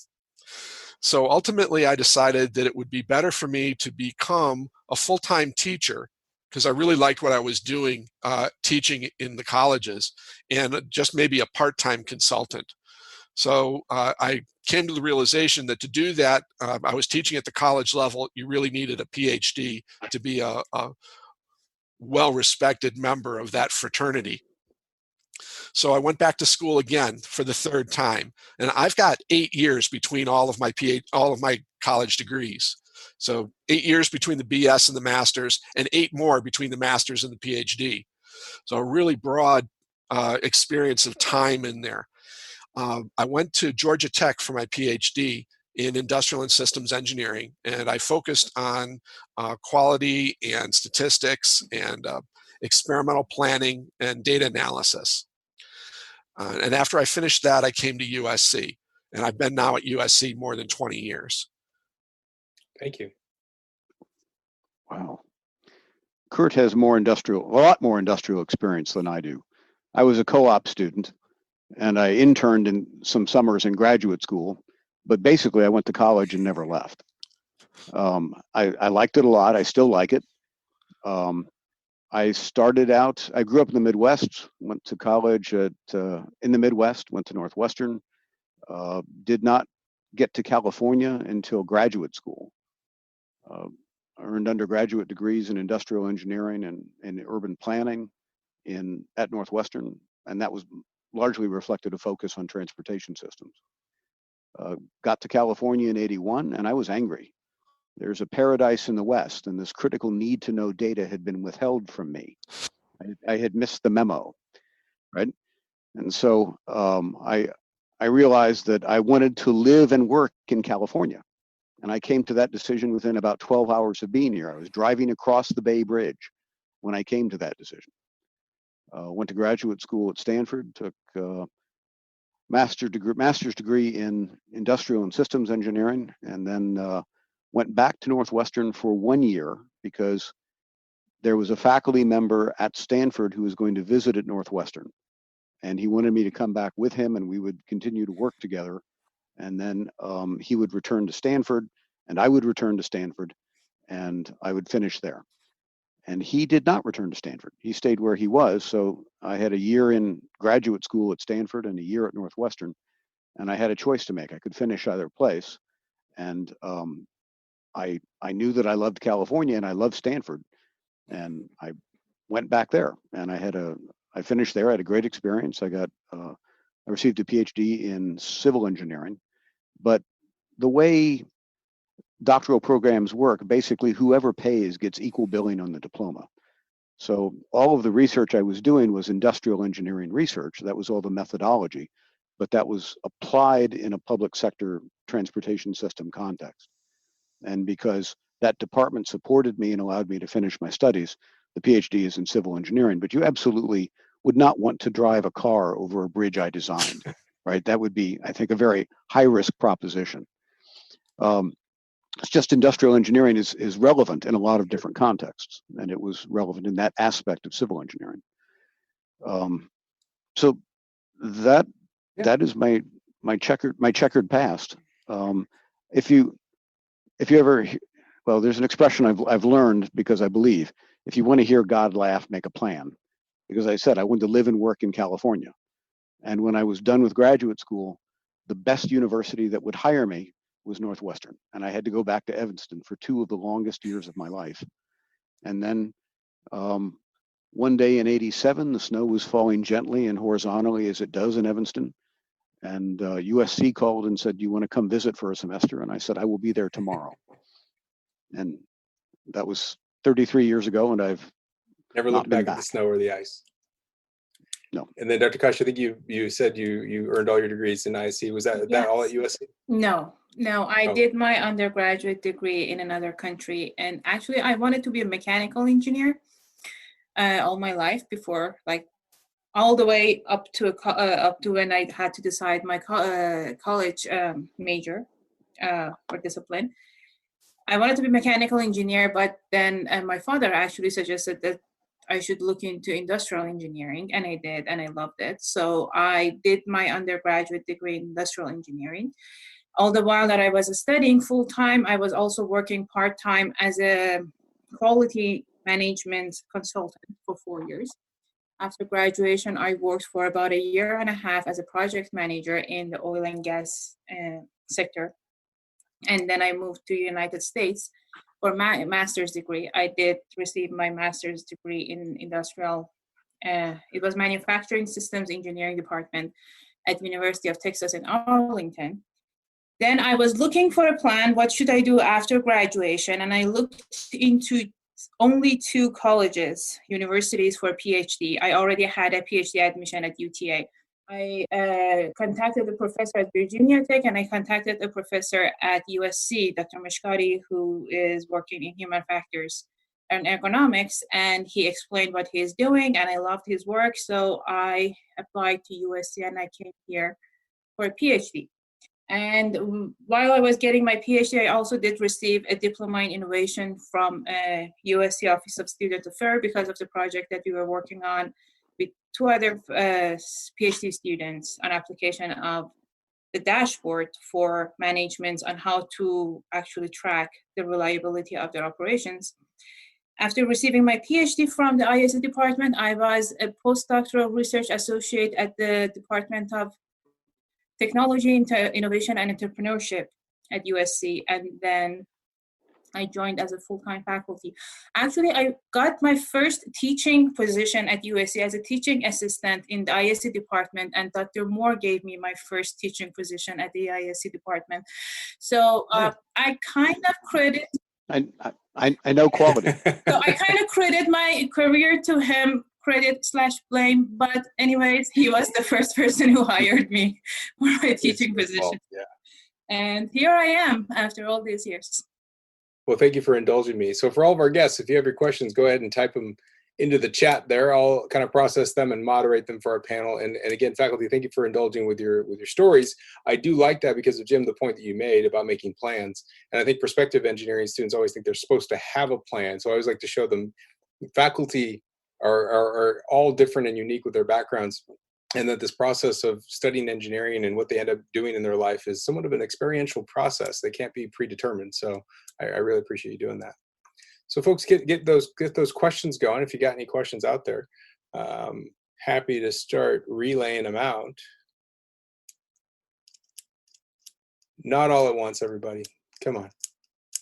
So ultimately, I decided that it would be better for me to become a full-time teacher because I really liked what I was doing teaching in the colleges, and just maybe a part-time consultant. So I came to the realization that to do that, I was teaching at the college level, you really needed a PhD to be a well-respected member of that fraternity. So I went back to school again for the third time, and I've got 8 years between all of my college degrees. So 8 years between the BS and the master's, and 8 more between the master's and the PhD. So a really broad experience of time in there. I went to Georgia Tech for my PhD in industrial and systems engineering, and I focused on quality and statistics and experimental planning and data analysis. And after I finished that, I came to USC, and I've been now at USC more than 20 years. Thank you. Wow. Kurt has a lot more industrial experience than I do. I was a co-op student, and I interned in some summers in graduate school, but basically I went to college and never left. I liked it a lot. I still like it. I grew up in the Midwest, went to college in the Midwest, went to Northwestern, did not get to California until graduate school. Earned undergraduate degrees in industrial engineering and urban planning at Northwestern, and that was largely reflected a focus on transportation systems. Got to California in '81, and I was angry. There's a paradise in the West, and this critical need to know data had been withheld from me. I had missed the memo, right? And so I realized that I wanted to live and work in California. And I came to that decision within about 12 hours of being here. I was driving across the Bay Bridge when I came to that decision. Went to graduate school at Stanford, took a master's degree in industrial and systems engineering, and then went back to Northwestern for 1 year because there was a faculty member at Stanford who was going to visit at Northwestern. And he wanted me to come back with him, and we would continue to work together. And then he would return to Stanford, and I would return to Stanford, and I would finish there. And he did not return to Stanford. He stayed where he was. So I had a year in graduate school at Stanford and a year at Northwestern, and I had a choice to make. I could finish either place. And I knew that I loved California and I loved Stanford, and I went back there, and I finished there. I had a great experience. I received a PhD in civil engineering, but the way doctoral programs work, basically whoever pays gets equal billing on the diploma. So all of the research I was doing was industrial engineering research. That was all the methodology, but that was applied in a public sector transportation system context. And because that department supported me and allowed me to finish my studies, the PhD is in civil engineering, but you absolutely would not want to drive a car over a bridge I designed, right? That would be, I think, a very high-risk proposition. It's just industrial engineering is relevant in a lot of different contexts, and it was relevant in that aspect of civil engineering. So that is my checkered past. If you ever, well, there's an expression I've learned because I believe, if you want to hear God laugh, make a plan. Because I said I wanted to live and work in California, and when I was done with graduate school, the best university that would hire me was Northwestern, and I had to go back to Evanston for 2 of the longest years of my life. And then one day in '87, the snow was falling gently and horizontally as it does in Evanston, and USC called and said, "Do you want to come visit for a semester?" And I said, "I will be there tomorrow." And that was 33 years ago, and I've Never looked back at the snow or the ice. No. And then Dr. Khashe, I think you said you earned all your degrees in ISC. Was that all at USC? No, I did my undergraduate degree in another country, and actually I wanted to be a mechanical engineer all my life, before, like, all the way up to when I had to decide my college major or discipline. I wanted to be a mechanical engineer, but then my father actually suggested that I should look into industrial engineering, and I did, and I loved it. So I did my undergraduate degree in industrial engineering. All the while that I was studying full-time, I was also working part-time as a quality management consultant for 4 years. After graduation, I worked for about 1.5 years as a project manager in the oil and gas sector. And then I moved to the United States for my master's degree. I did receive my master's degree in industrial, it was manufacturing systems engineering department at the University of Texas in Arlington. Then I was looking for a plan, what should I do after graduation? And I looked into only 2 colleges, universities for PhD. I already had a PhD admission at UTA. I contacted a professor at Virginia Tech, and I contacted a professor at USC, Dr. Mishkari, who is working in human factors and economics, and he explained what he's doing, and I loved his work, so I applied to USC, and I came here for a PhD. And while I was getting my PhD, I also did receive a diploma in innovation from USC Office of Student Affairs because of the project that we were working on with 2 other PhD students, an application of the dashboard for management on how to actually track the reliability of their operations. After receiving my PhD from the ISC department, I was a postdoctoral research associate at the Department of Technology, Innovation, and Entrepreneurship at USC, and then I joined as a full-time faculty. Actually, I got my first teaching position at USC as a teaching assistant in the ISC department, and Dr. Moore gave me my first teaching position at the ISC department. So I kind of credit... I know quality. So I kind of credit my career to him, credit/blame, but anyways, he was the first person who hired me for my teaching position. Yeah. And here I am after all these years. Well, thank you for indulging me. So for all of our guests, if you have your questions, go ahead and type them into the chat there. I'll kind of process them and moderate them for our panel. And again, faculty, thank you for indulging with your stories. I do like that because of, Jim, the point that you made about making plans. And I think prospective engineering students always think they're supposed to have a plan. So I always like to show them faculty are all different and unique with their backgrounds, and that this process of studying engineering and what they end up doing in their life is somewhat of an experiential process. They can't be predetermined. So I really appreciate you doing that. So folks, get those questions going. If you got any questions out there, happy to start relaying them out. Not all at once, everybody. Come on.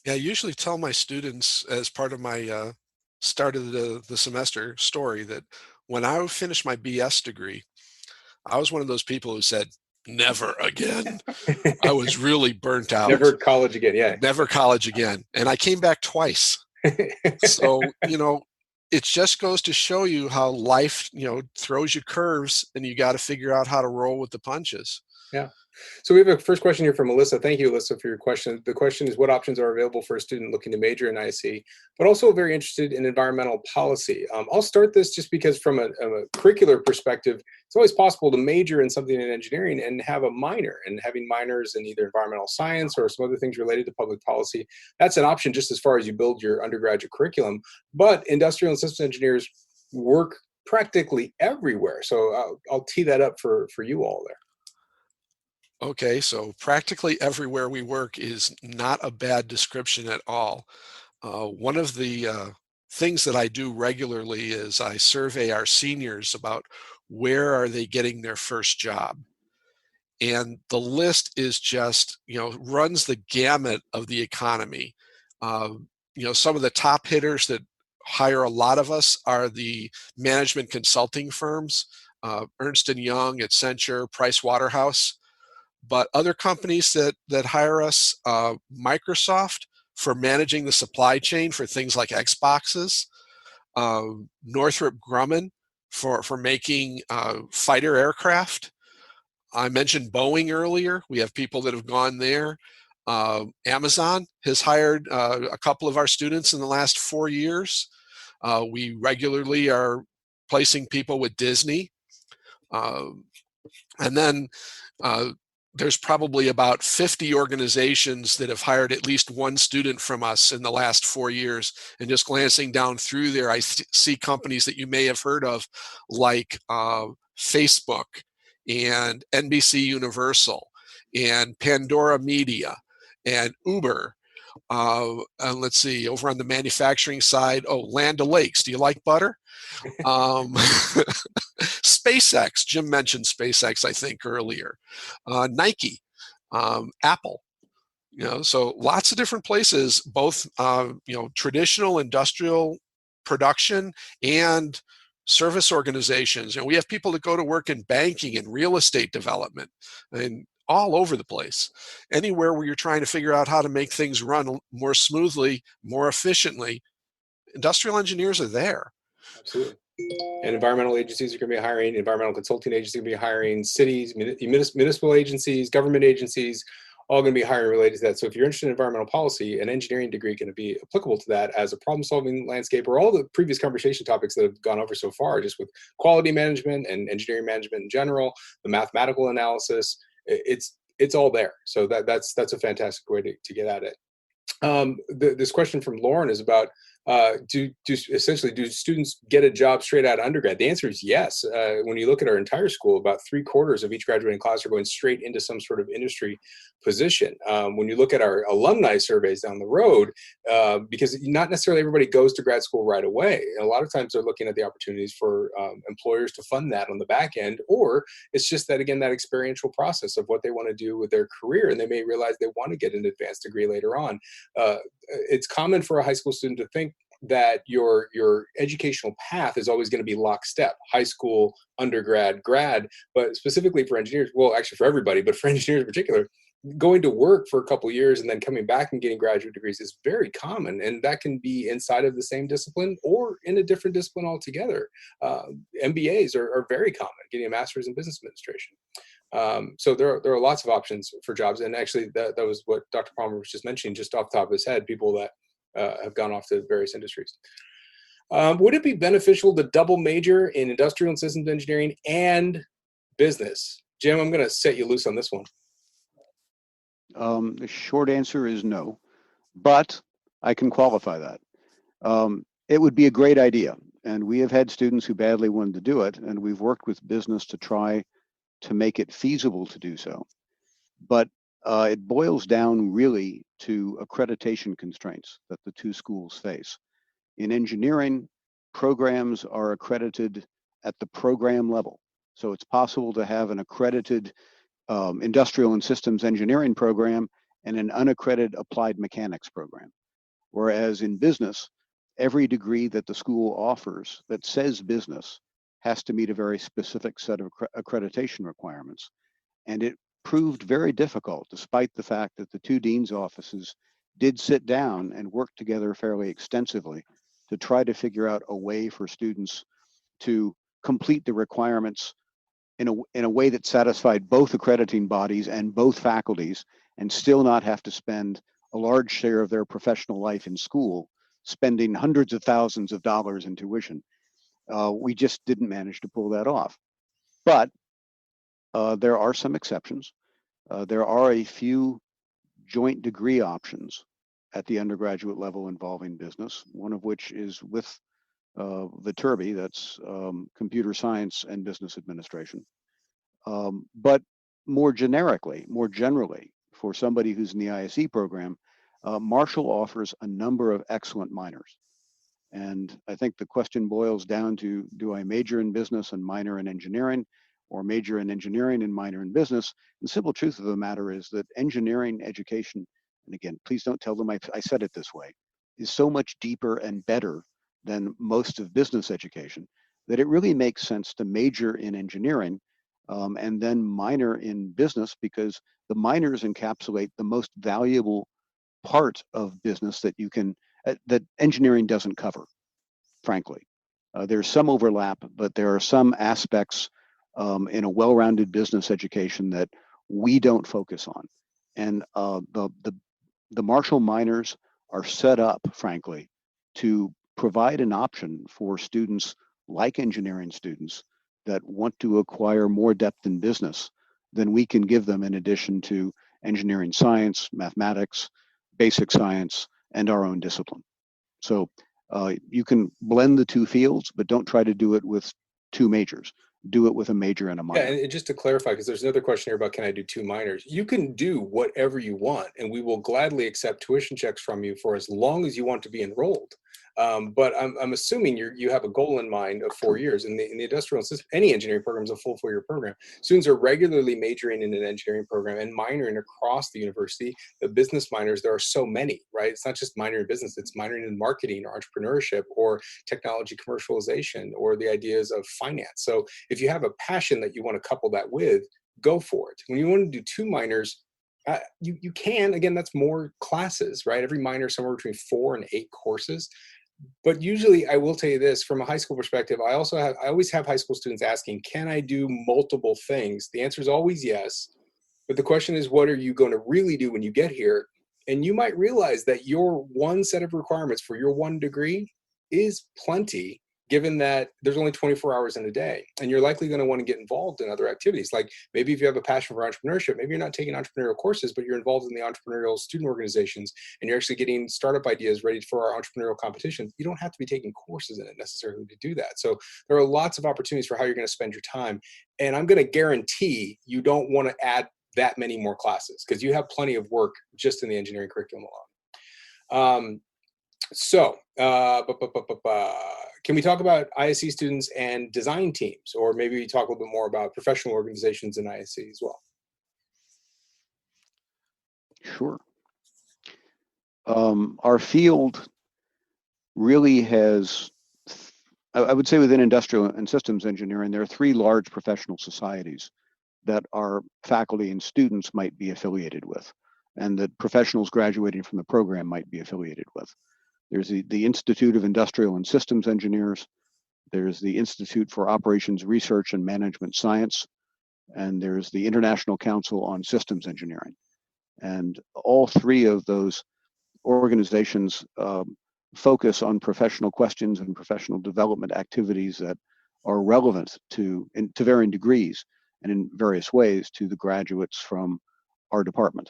Yeah, I usually tell my students as part of my start of the semester story that when I finished my BS degree, I was one of those people who said, never again. I was really burnt out. Never college again, yeah. Never college again. And I came back twice. So, it just goes to show you how life, throws you curves, and you got to figure out how to roll with the punches. Yeah. So we have a first question here from Alyssa. Thank you, Alyssa, for your question. The question is, what options are available for a student looking to major in IC, but also very interested in environmental policy? I'll start this just because from a curricular perspective, it's always possible to major in something in engineering and have a minor, and having minors in either environmental science or some other things related to public policy, that's an option just as far as you build your undergraduate curriculum. But industrial and systems engineers work practically everywhere. So I'll tee that up for you all there. Okay, so practically everywhere we work is not a bad description at all. One of the things that I do regularly is I survey our seniors about where are they getting their first job. And the list is just, runs the gamut of the economy. Some of the top hitters that hire a lot of us are the management consulting firms, Ernst & Young, Accenture, Price Waterhouse. But other companies that hire us, Microsoft for managing the supply chain for things like Xboxes, Northrop Grumman for making fighter aircraft. I mentioned Boeing earlier. We have people that have gone there. Amazon has hired a couple of our students in the last 4 years. We regularly are placing people with Disney. And then there's probably about 50 organizations that have hired at least one student from us in the last 4 years. And just glancing down through there, I see companies that you may have heard of, like Facebook and NBC Universal and Pandora Media and Uber. And let's see, over on the manufacturing side, Land O'Lakes. Do you like butter? SpaceX, Jim mentioned SpaceX, I think, earlier. Nike, Apple, so lots of different places, both, traditional industrial production and service organizations. We have people that go to work in banking and real estate development and all over the place. Anywhere where you're trying to figure out how to make things run more smoothly, more efficiently, industrial engineers are there. Absolutely. And environmental agencies are going to be hiring, environmental consulting agencies are going to be hiring, cities, municipal agencies, government agencies, all going to be hiring related to that. So if you're interested in environmental policy, an engineering degree is going to be applicable to that as a problem-solving landscape, or all the previous conversation topics that have gone over so far, just with quality management and engineering management in general, the mathematical analysis, it's all there. So that's a fantastic way to get at it. This question from Lauren is about, do students get a job straight out of undergrad? The answer is yes. When you look at our entire school, about 3/4 of each graduating class are going straight into some sort of industry position. When you look at our alumni surveys down the road, because not necessarily everybody goes to grad school right away. And a lot of times they're looking at the opportunities for employers to fund that on the back end, or it's just that, again, that experiential process of what they want to do with their career, and they may realize they want to get an advanced degree later on. It's common for a high school student to think that your educational path is always going to be lockstep, high school, undergrad, grad, but specifically for engineers, well, actually for everybody, but for engineers in particular, going to work for a couple of years and then coming back and getting graduate degrees is very common. And that can be inside of the same discipline or in a different discipline altogether. MBAs are very common, getting a master's in business administration. So there are lots of options for jobs. And actually that was what Dr. Palmer was just mentioning, just off the top of his head, people that have gone off to various industries. Would it be beneficial to double major in industrial and systems engineering and business? Jim, I'm going to set you loose on this one. The short answer is no, but I can qualify that. It would be a great idea, and we have had students who badly wanted to do it, and we've worked with business to try to make it feasible to do so. But it boils down really to accreditation constraints that the two schools face. In engineering, programs are accredited at the program level. So it's possible to have an accredited industrial and systems engineering program and an unaccredited applied mechanics program. Whereas in business, every degree that the school offers that says business has to meet a very specific set of accreditation requirements. And it proved very difficult, despite the fact that the two deans' offices did sit down and work together fairly extensively to try to figure out a way for students to complete the requirements in a way that satisfied both accrediting bodies and both faculties, and still not have to spend a large share of their professional life in school spending hundreds of thousands of dollars in tuition. We just didn't manage to pull that off. But there are some exceptions. There are a few joint degree options at the undergraduate level involving business, one of which is with Viterbi, that's computer science and business administration. But more generally, for somebody who's in the ISE program, Marshall offers a number of excellent minors. And I think the question boils down to, do I major in business and minor in engineering, or major in engineering and minor in business? The simple truth of the matter is that engineering education, and again, please don't tell them I said it this way, is so much deeper and better than most of business education that it really makes sense to major in engineering and then minor in business, because the minors encapsulate the most valuable part of business that you can that engineering doesn't cover, frankly. There's some overlap, but there are some aspects in a well-rounded business education that we don't focus on. And the Marshall minors are set up, frankly, to provide an option for students like engineering students that want to acquire more depth in business than we can give them, in addition to engineering science, mathematics, basic science, and our own discipline. So you can blend the two fields, but don't try to do it with two majors. Do it with a major and a minor. Yeah, and just to clarify, because there's another question here about, can I do two minors? You can do whatever you want, and we will gladly accept tuition checks from you for as long as you want to be enrolled. But I'm assuming you have a goal in mind of 4 years. In the industrial system, any engineering program is a full 4-year program. Students are regularly majoring in an engineering program and minoring across the university. The business minors, there are so many, right? It's not just minoring in business, it's minoring in marketing or entrepreneurship or technology commercialization or the ideas of finance. So if you have a passion that you want to couple that with, go for it. When you want to do two minors, you can, again, that's more classes, right? Every minor is somewhere between 4 and 8 courses. But usually, I will tell you this, from a high school perspective, I always have high school students asking, can I do multiple things? The answer is always yes. But the question is, what are you going to really do when you get here? And you might realize that your one set of requirements for your one degree is plenty, given that there's only 24 hours in a day. And you're likely going to want to get involved in other activities. Like maybe if you have a passion for entrepreneurship, maybe you're not taking entrepreneurial courses, but you're involved in the entrepreneurial student organizations, and you're actually getting startup ideas ready for our entrepreneurial competitions. You don't have to be taking courses in it necessarily to do that. So there are lots of opportunities for how you're going to spend your time. And I'm going to guarantee you don't want to add that many more classes, because you have plenty of work just in the engineering curriculum alone. Can we talk about ISE students and design teams, or maybe we talk a little bit more about professional organizations in ISE as well? Sure. Our field really has, I would say within industrial and systems engineering, there are 3 large professional societies that our faculty and students might be affiliated with, and that professionals graduating from the program might be affiliated with. There's the Institute of Industrial and Systems Engineers, there's the Institute for Operations Research and Management Science, and there's the International Council on Systems Engineering. And all 3 of those organizations focus on professional questions and professional development activities that are relevant to varying degrees and in various ways to the graduates from our department.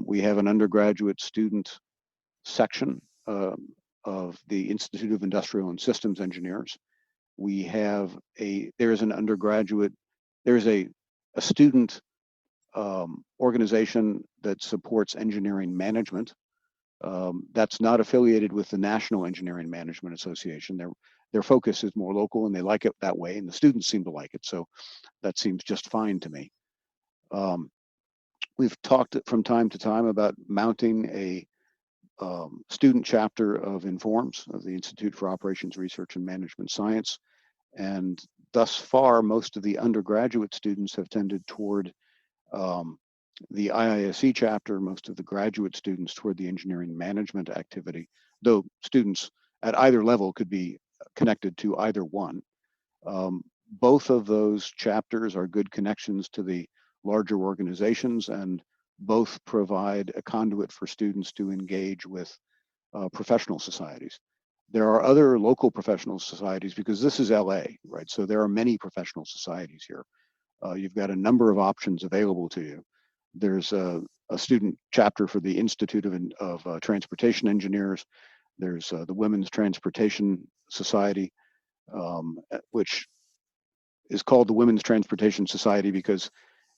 We have an undergraduate student section of the Institute of Industrial and Systems Engineers. We have there's a student organization that supports engineering management. That's not affiliated with the National Engineering Management Association. Their focus is more local, and they like it that way, and the students seem to like it, so that seems just fine to me. We've talked from time to time about mounting a student chapter of Informs, of the Institute for Operations Research and Management Science, and thus far most of the undergraduate students have tended toward the IISE chapter, most of the graduate students toward the engineering management activity, though students at either level could be connected to either one. both of those chapters are good connections to the larger organizations, and both provide a conduit for students to engage with professional societies. There are other local professional societies, because this is LA, right? So there are many professional societies here. You've got a number of options available to you. There's a student chapter for the Institute of Transportation Engineers. There's the Women's Transportation Society, which is called the Women's Transportation Society because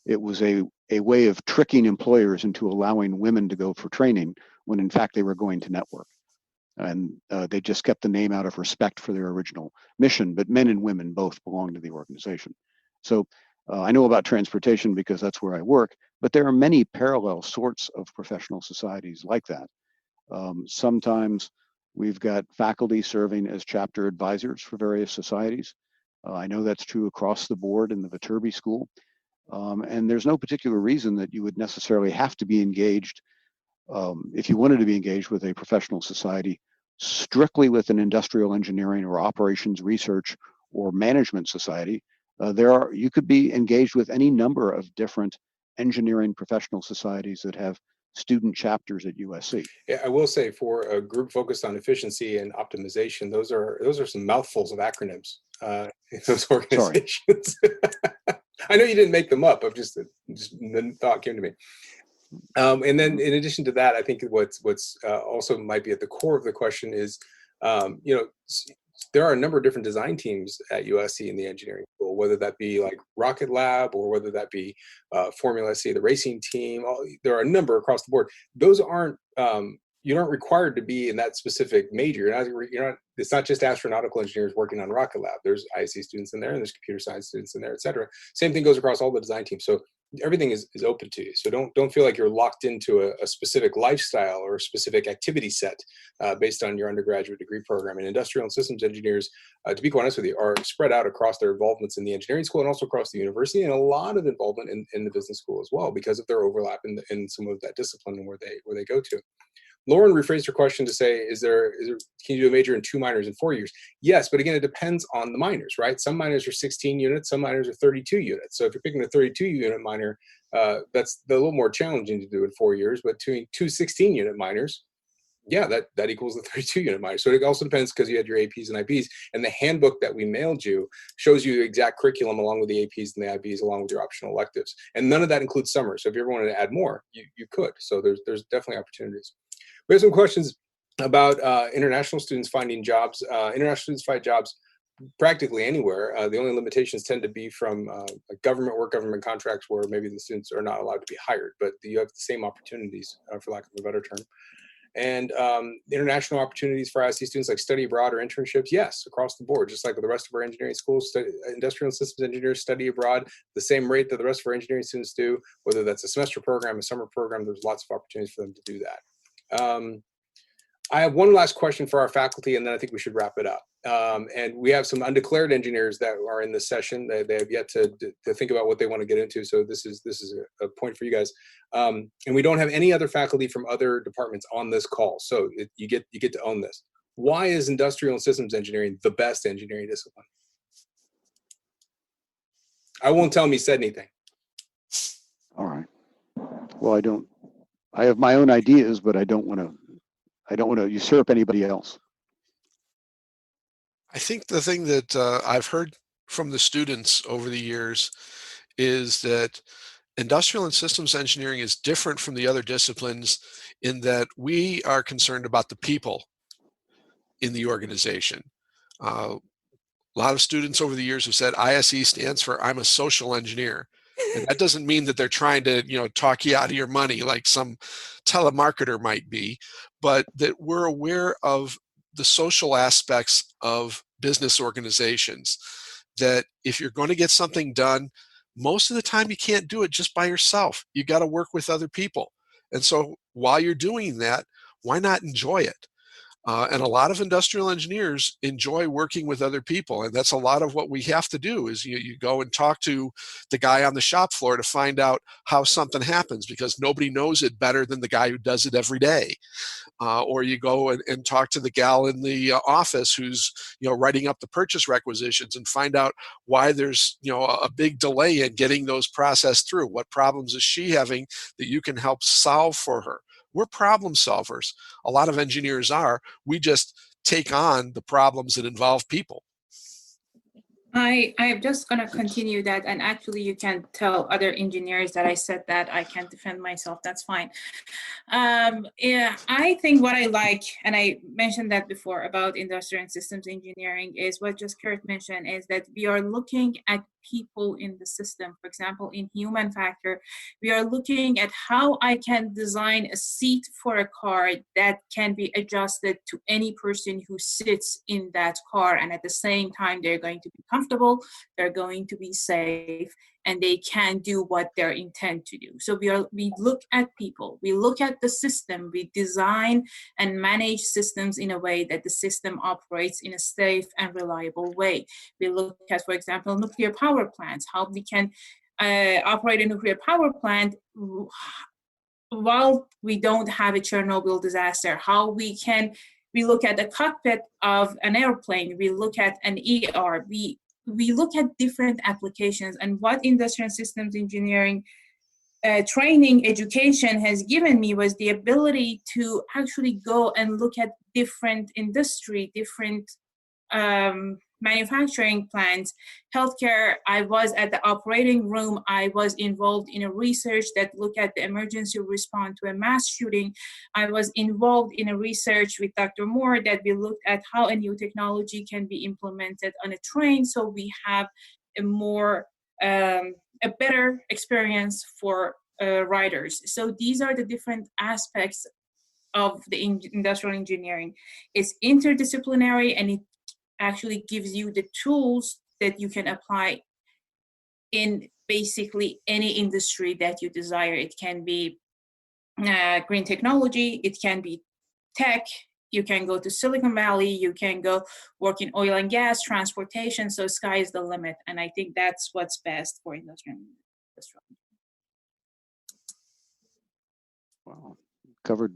it was a way of tricking employers into allowing women to go for training when in fact they were going to network. And they just kept the name out of respect for their original mission, but men and women both belong to the organization. So I know about transportation because that's where I work, but there are many parallel sorts of professional societies like that. Sometimes we've got faculty serving as chapter advisors for various societies. I know that's true across the board in the Viterbi School. And there's no particular reason that you would necessarily have to be engaged, if you wanted to be engaged with a professional society, strictly with an industrial engineering or operations research or management society. You could be engaged with any number of different engineering professional societies that have student chapters at USC. Yeah, I will say, for a group focused on efficiency and optimization, those are some mouthfuls of acronyms in those organizations. I know you didn't make them up. Just the thought came to me. And then, in addition to that, I think what's also might be at the core of the question is, there are a number of different design teams at USC in the engineering school, whether that be like Rocket Lab or whether that be Formula C, the racing team. There are a number across the board. Those aren't you aren't required to be in that specific major. You're not. It's not just astronautical engineers working on Rocket Lab. There's IC students in there, and there's computer science students in there, et cetera. Same thing goes across all the design teams. So everything is open to you. So don't feel like you're locked into a specific lifestyle or a specific activity set based on your undergraduate degree program. And industrial and systems engineers, to be quite honest with you, are spread out across their involvements in the engineering school and also across the university, and a lot of involvement in the business school as well, because of their overlap in some of that discipline and where they go to. Lauren rephrased her question to say, can you do a major in 2 minors in 4 years? Yes, but again, it depends on the minors, right? Some minors are 16 units, some minors are 32 units. So if you're picking a 32 unit minor, that's a little more challenging to do in 4 years, but between 2 16 unit minors, yeah, that equals the 32 unit minor. So it also depends, because you had your APs and IBs, and the handbook that we mailed you shows you the exact curriculum along with the APs and the IBs along with your optional electives. And none of that includes summer. So if you ever wanted to add more, you could. So there's definitely opportunities. We have some questions about international students finding jobs. International students find jobs practically anywhere. The only limitations tend to be from government work, government contracts, where maybe the students are not allowed to be hired, but you have the same opportunities, for lack of a better term. And international opportunities for IC students, like study abroad or internships, yes, across the board, just like with the rest of our engineering schools. Industrial and systems engineers study abroad the same rate that the rest of our engineering students do, whether that's a semester program, a summer program. There's lots of opportunities for them to do that. I have one last question for our faculty, and then I think we should wrap it up. And we have some undeclared engineers that are in this session. They have yet to think about what they want to get into. So this is a point for you guys. And we don't have any other faculty from other departments on this call. So you get to own this. Why is industrial and systems engineering the best engineering discipline? I won't tell them he said anything. All right. Well, I have my own ideas, but I don't want to usurp anybody else. I think the thing that I've heard from the students over the years is that industrial and systems engineering is different from the other disciplines in that we are concerned about the people in the organization. A lot of students over the years have said ISE stands for I'm a social engineer. And that doesn't mean that they're trying to, talk you out of your money like some telemarketer might be, but that we're aware of the social aspects of business organizations, that if you're going to get something done, most of the time you can't do it just by yourself. You got to work with other people. And so while you're doing that, why not enjoy it? And a lot of industrial engineers enjoy working with other people. And that's a lot of what we have to do is you go and talk to the guy on the shop floor to find out how something happens, because nobody knows it better than the guy who does it every day. or you go and talk to the gal in the office who's writing up the purchase requisitions and find out why there's a big delay in getting those processed through. What problems is she having that you can help solve for her? We're problem solvers. A lot of engineers are. We just take on the problems that involve people. I'm just going to continue that, and actually you can tell other engineers that I said that. I can't defend myself, that's fine. Yeah, I think what I like, and I mentioned that before about industrial and systems engineering, is what just Kurt mentioned, is that we are looking at people in the system. For example, in human factor, we are looking at how I can design a seat for a car that can be adjusted to any person who sits in that car, and at the same time they're going to be comfortable, they're going to be safe, and they can do what they're intended to do. So we look at people, we look at the system, we design and manage systems in a way that the system operates in a safe and reliable way. We look at, for example, nuclear power plants, how we can operate a nuclear power plant while we don't have a Chernobyl disaster, how we look at the cockpit of an airplane, we look at an ER, we look at different applications. And what industrial systems engineering training education has given me was the ability to actually go and look at different industry, different manufacturing plants. Healthcare, I was at the operating room. I was involved in a research that looked at the emergency response to a mass shooting. I was involved in a research with Dr. Moore that we looked at how a new technology can be implemented on a train, so we have a better experience for riders. So these are the different aspects of the industrial engineering. It's interdisciplinary, and it actually gives you the tools that you can apply in basically any industry that you desire. It can be green technology, it can be tech, you can go to Silicon Valley, you can go work in oil and gas, transportation, so sky is the limit. And I think that's what's best for industrial. Wow, covered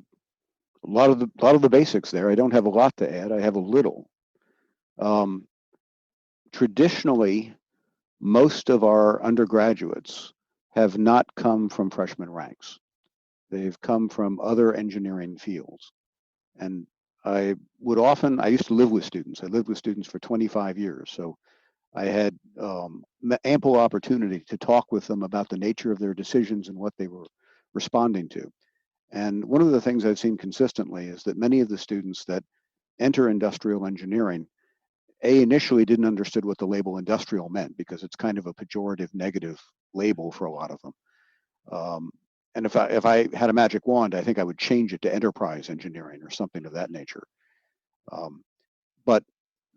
a lot of the basics there. I don't have a lot to add. I have a little. Traditionally, most of our undergraduates have not come from freshman ranks. They've come from other engineering fields. And I used to live with students. I lived with students for 25 years. So I had ample opportunity to talk with them about the nature of their decisions and what they were responding to. And one of the things I've seen consistently is that many of the students that enter industrial engineering, initially didn't understand what the label industrial meant, because it's kind of a pejorative, negative label for a lot of them. And if I had a magic wand, I think I would change it to enterprise engineering or something of that nature. But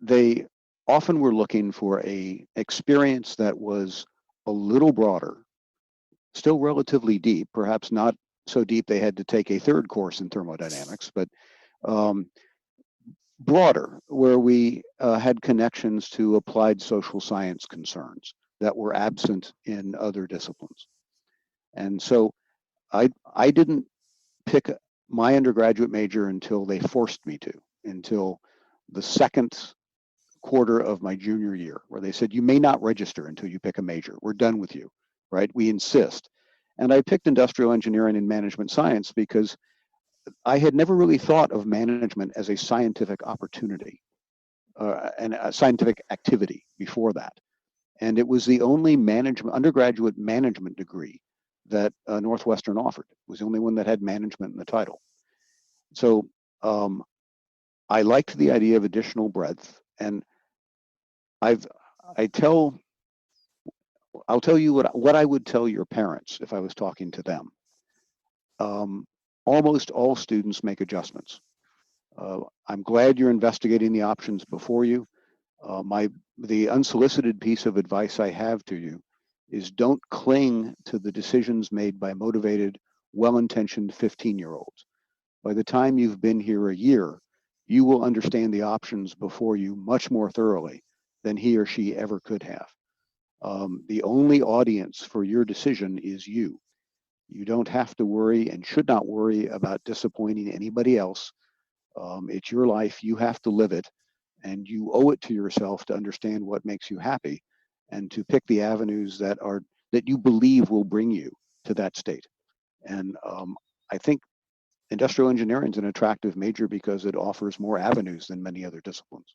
they often were looking for a experience that was a little broader, still relatively deep, perhaps not so deep they had to take a third course in thermodynamics, but broader, where we had connections to applied social science concerns that were absent in other disciplines. And so I didn't pick my undergraduate major until they forced me to, until the second quarter of my junior year, where they said, you may not register until you pick a major. We're done with you, right? We insist. And I picked industrial engineering and management science because I had never really thought of management as a scientific opportunity and a scientific activity before that. And it was the only undergraduate management degree that Northwestern offered. It was the only one that had management in the title. So I liked the idea of additional breadth, and I'll tell you what I would tell your parents if I was talking to them. Almost all students make adjustments. I'm glad you're investigating the options before you. The unsolicited piece of advice I have to you is don't cling to the decisions made by motivated, well-intentioned 15-year-olds. By the time you've been here a year, you will understand the options before you much more thoroughly than he or she ever could have. The only audience for your decision is you. You don't have to worry and should not worry about disappointing anybody else. It's your life. You have to live it. And you owe it to yourself to understand what makes you happy and to pick the avenues that you believe will bring you to that state. And I think industrial engineering is an attractive major because it offers more avenues than many other disciplines.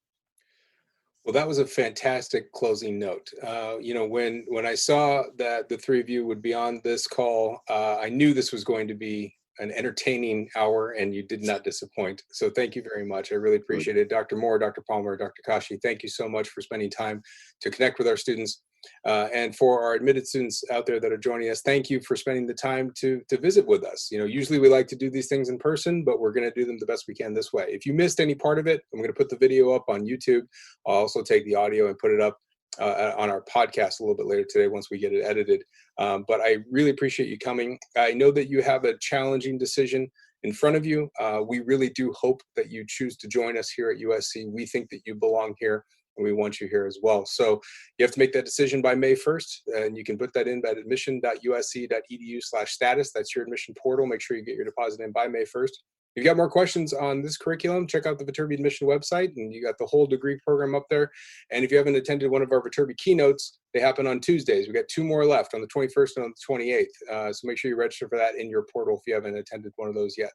Well, that was a fantastic closing note. When I saw that the three of you would be on this call, I knew this was going to be an entertaining hour, and you did not disappoint. So thank you very much. I really appreciate it. Dr. Moore, Dr. Palmer, Dr. Khashe, thank you so much for spending time to connect with our students. And for our admitted students out there that are joining us, thank you for spending the time to visit with us. Usually we like to do these things in person, but we're going to do them the best we can this way. If you missed any part of it, I'm going to put the video up on YouTube. I'll also take the audio and put it up on our podcast a little bit later today once we get it edited. But I really appreciate you coming. I know that you have a challenging decision in front of you. We really do hope that you choose to join us here at USC. We think that you belong here, and we want you here as well. So you have to make that decision by May 1st, and you can put that in at admission.usc.edu/status. That's your admission portal. Make sure you get your deposit in by May 1st. If you got more questions on this curriculum, check out the Viterbi admission website, and you got the whole degree program up there. And if you haven't attended one of our Viterbi keynotes, they happen on Tuesdays. We got 2 more left on the 21st and on the 28th. So make sure you register for that in your portal if you haven't attended one of those yet.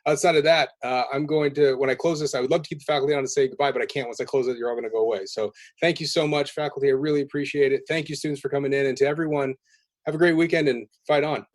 Outside of that, I'm going to, when I close this, I would love to keep the faculty on to say goodbye, but I can't. Once I close it, you're all going to go away. So thank you so much, faculty. I really appreciate it. Thank you, students, for coming in. And to everyone, have a great weekend and fight on.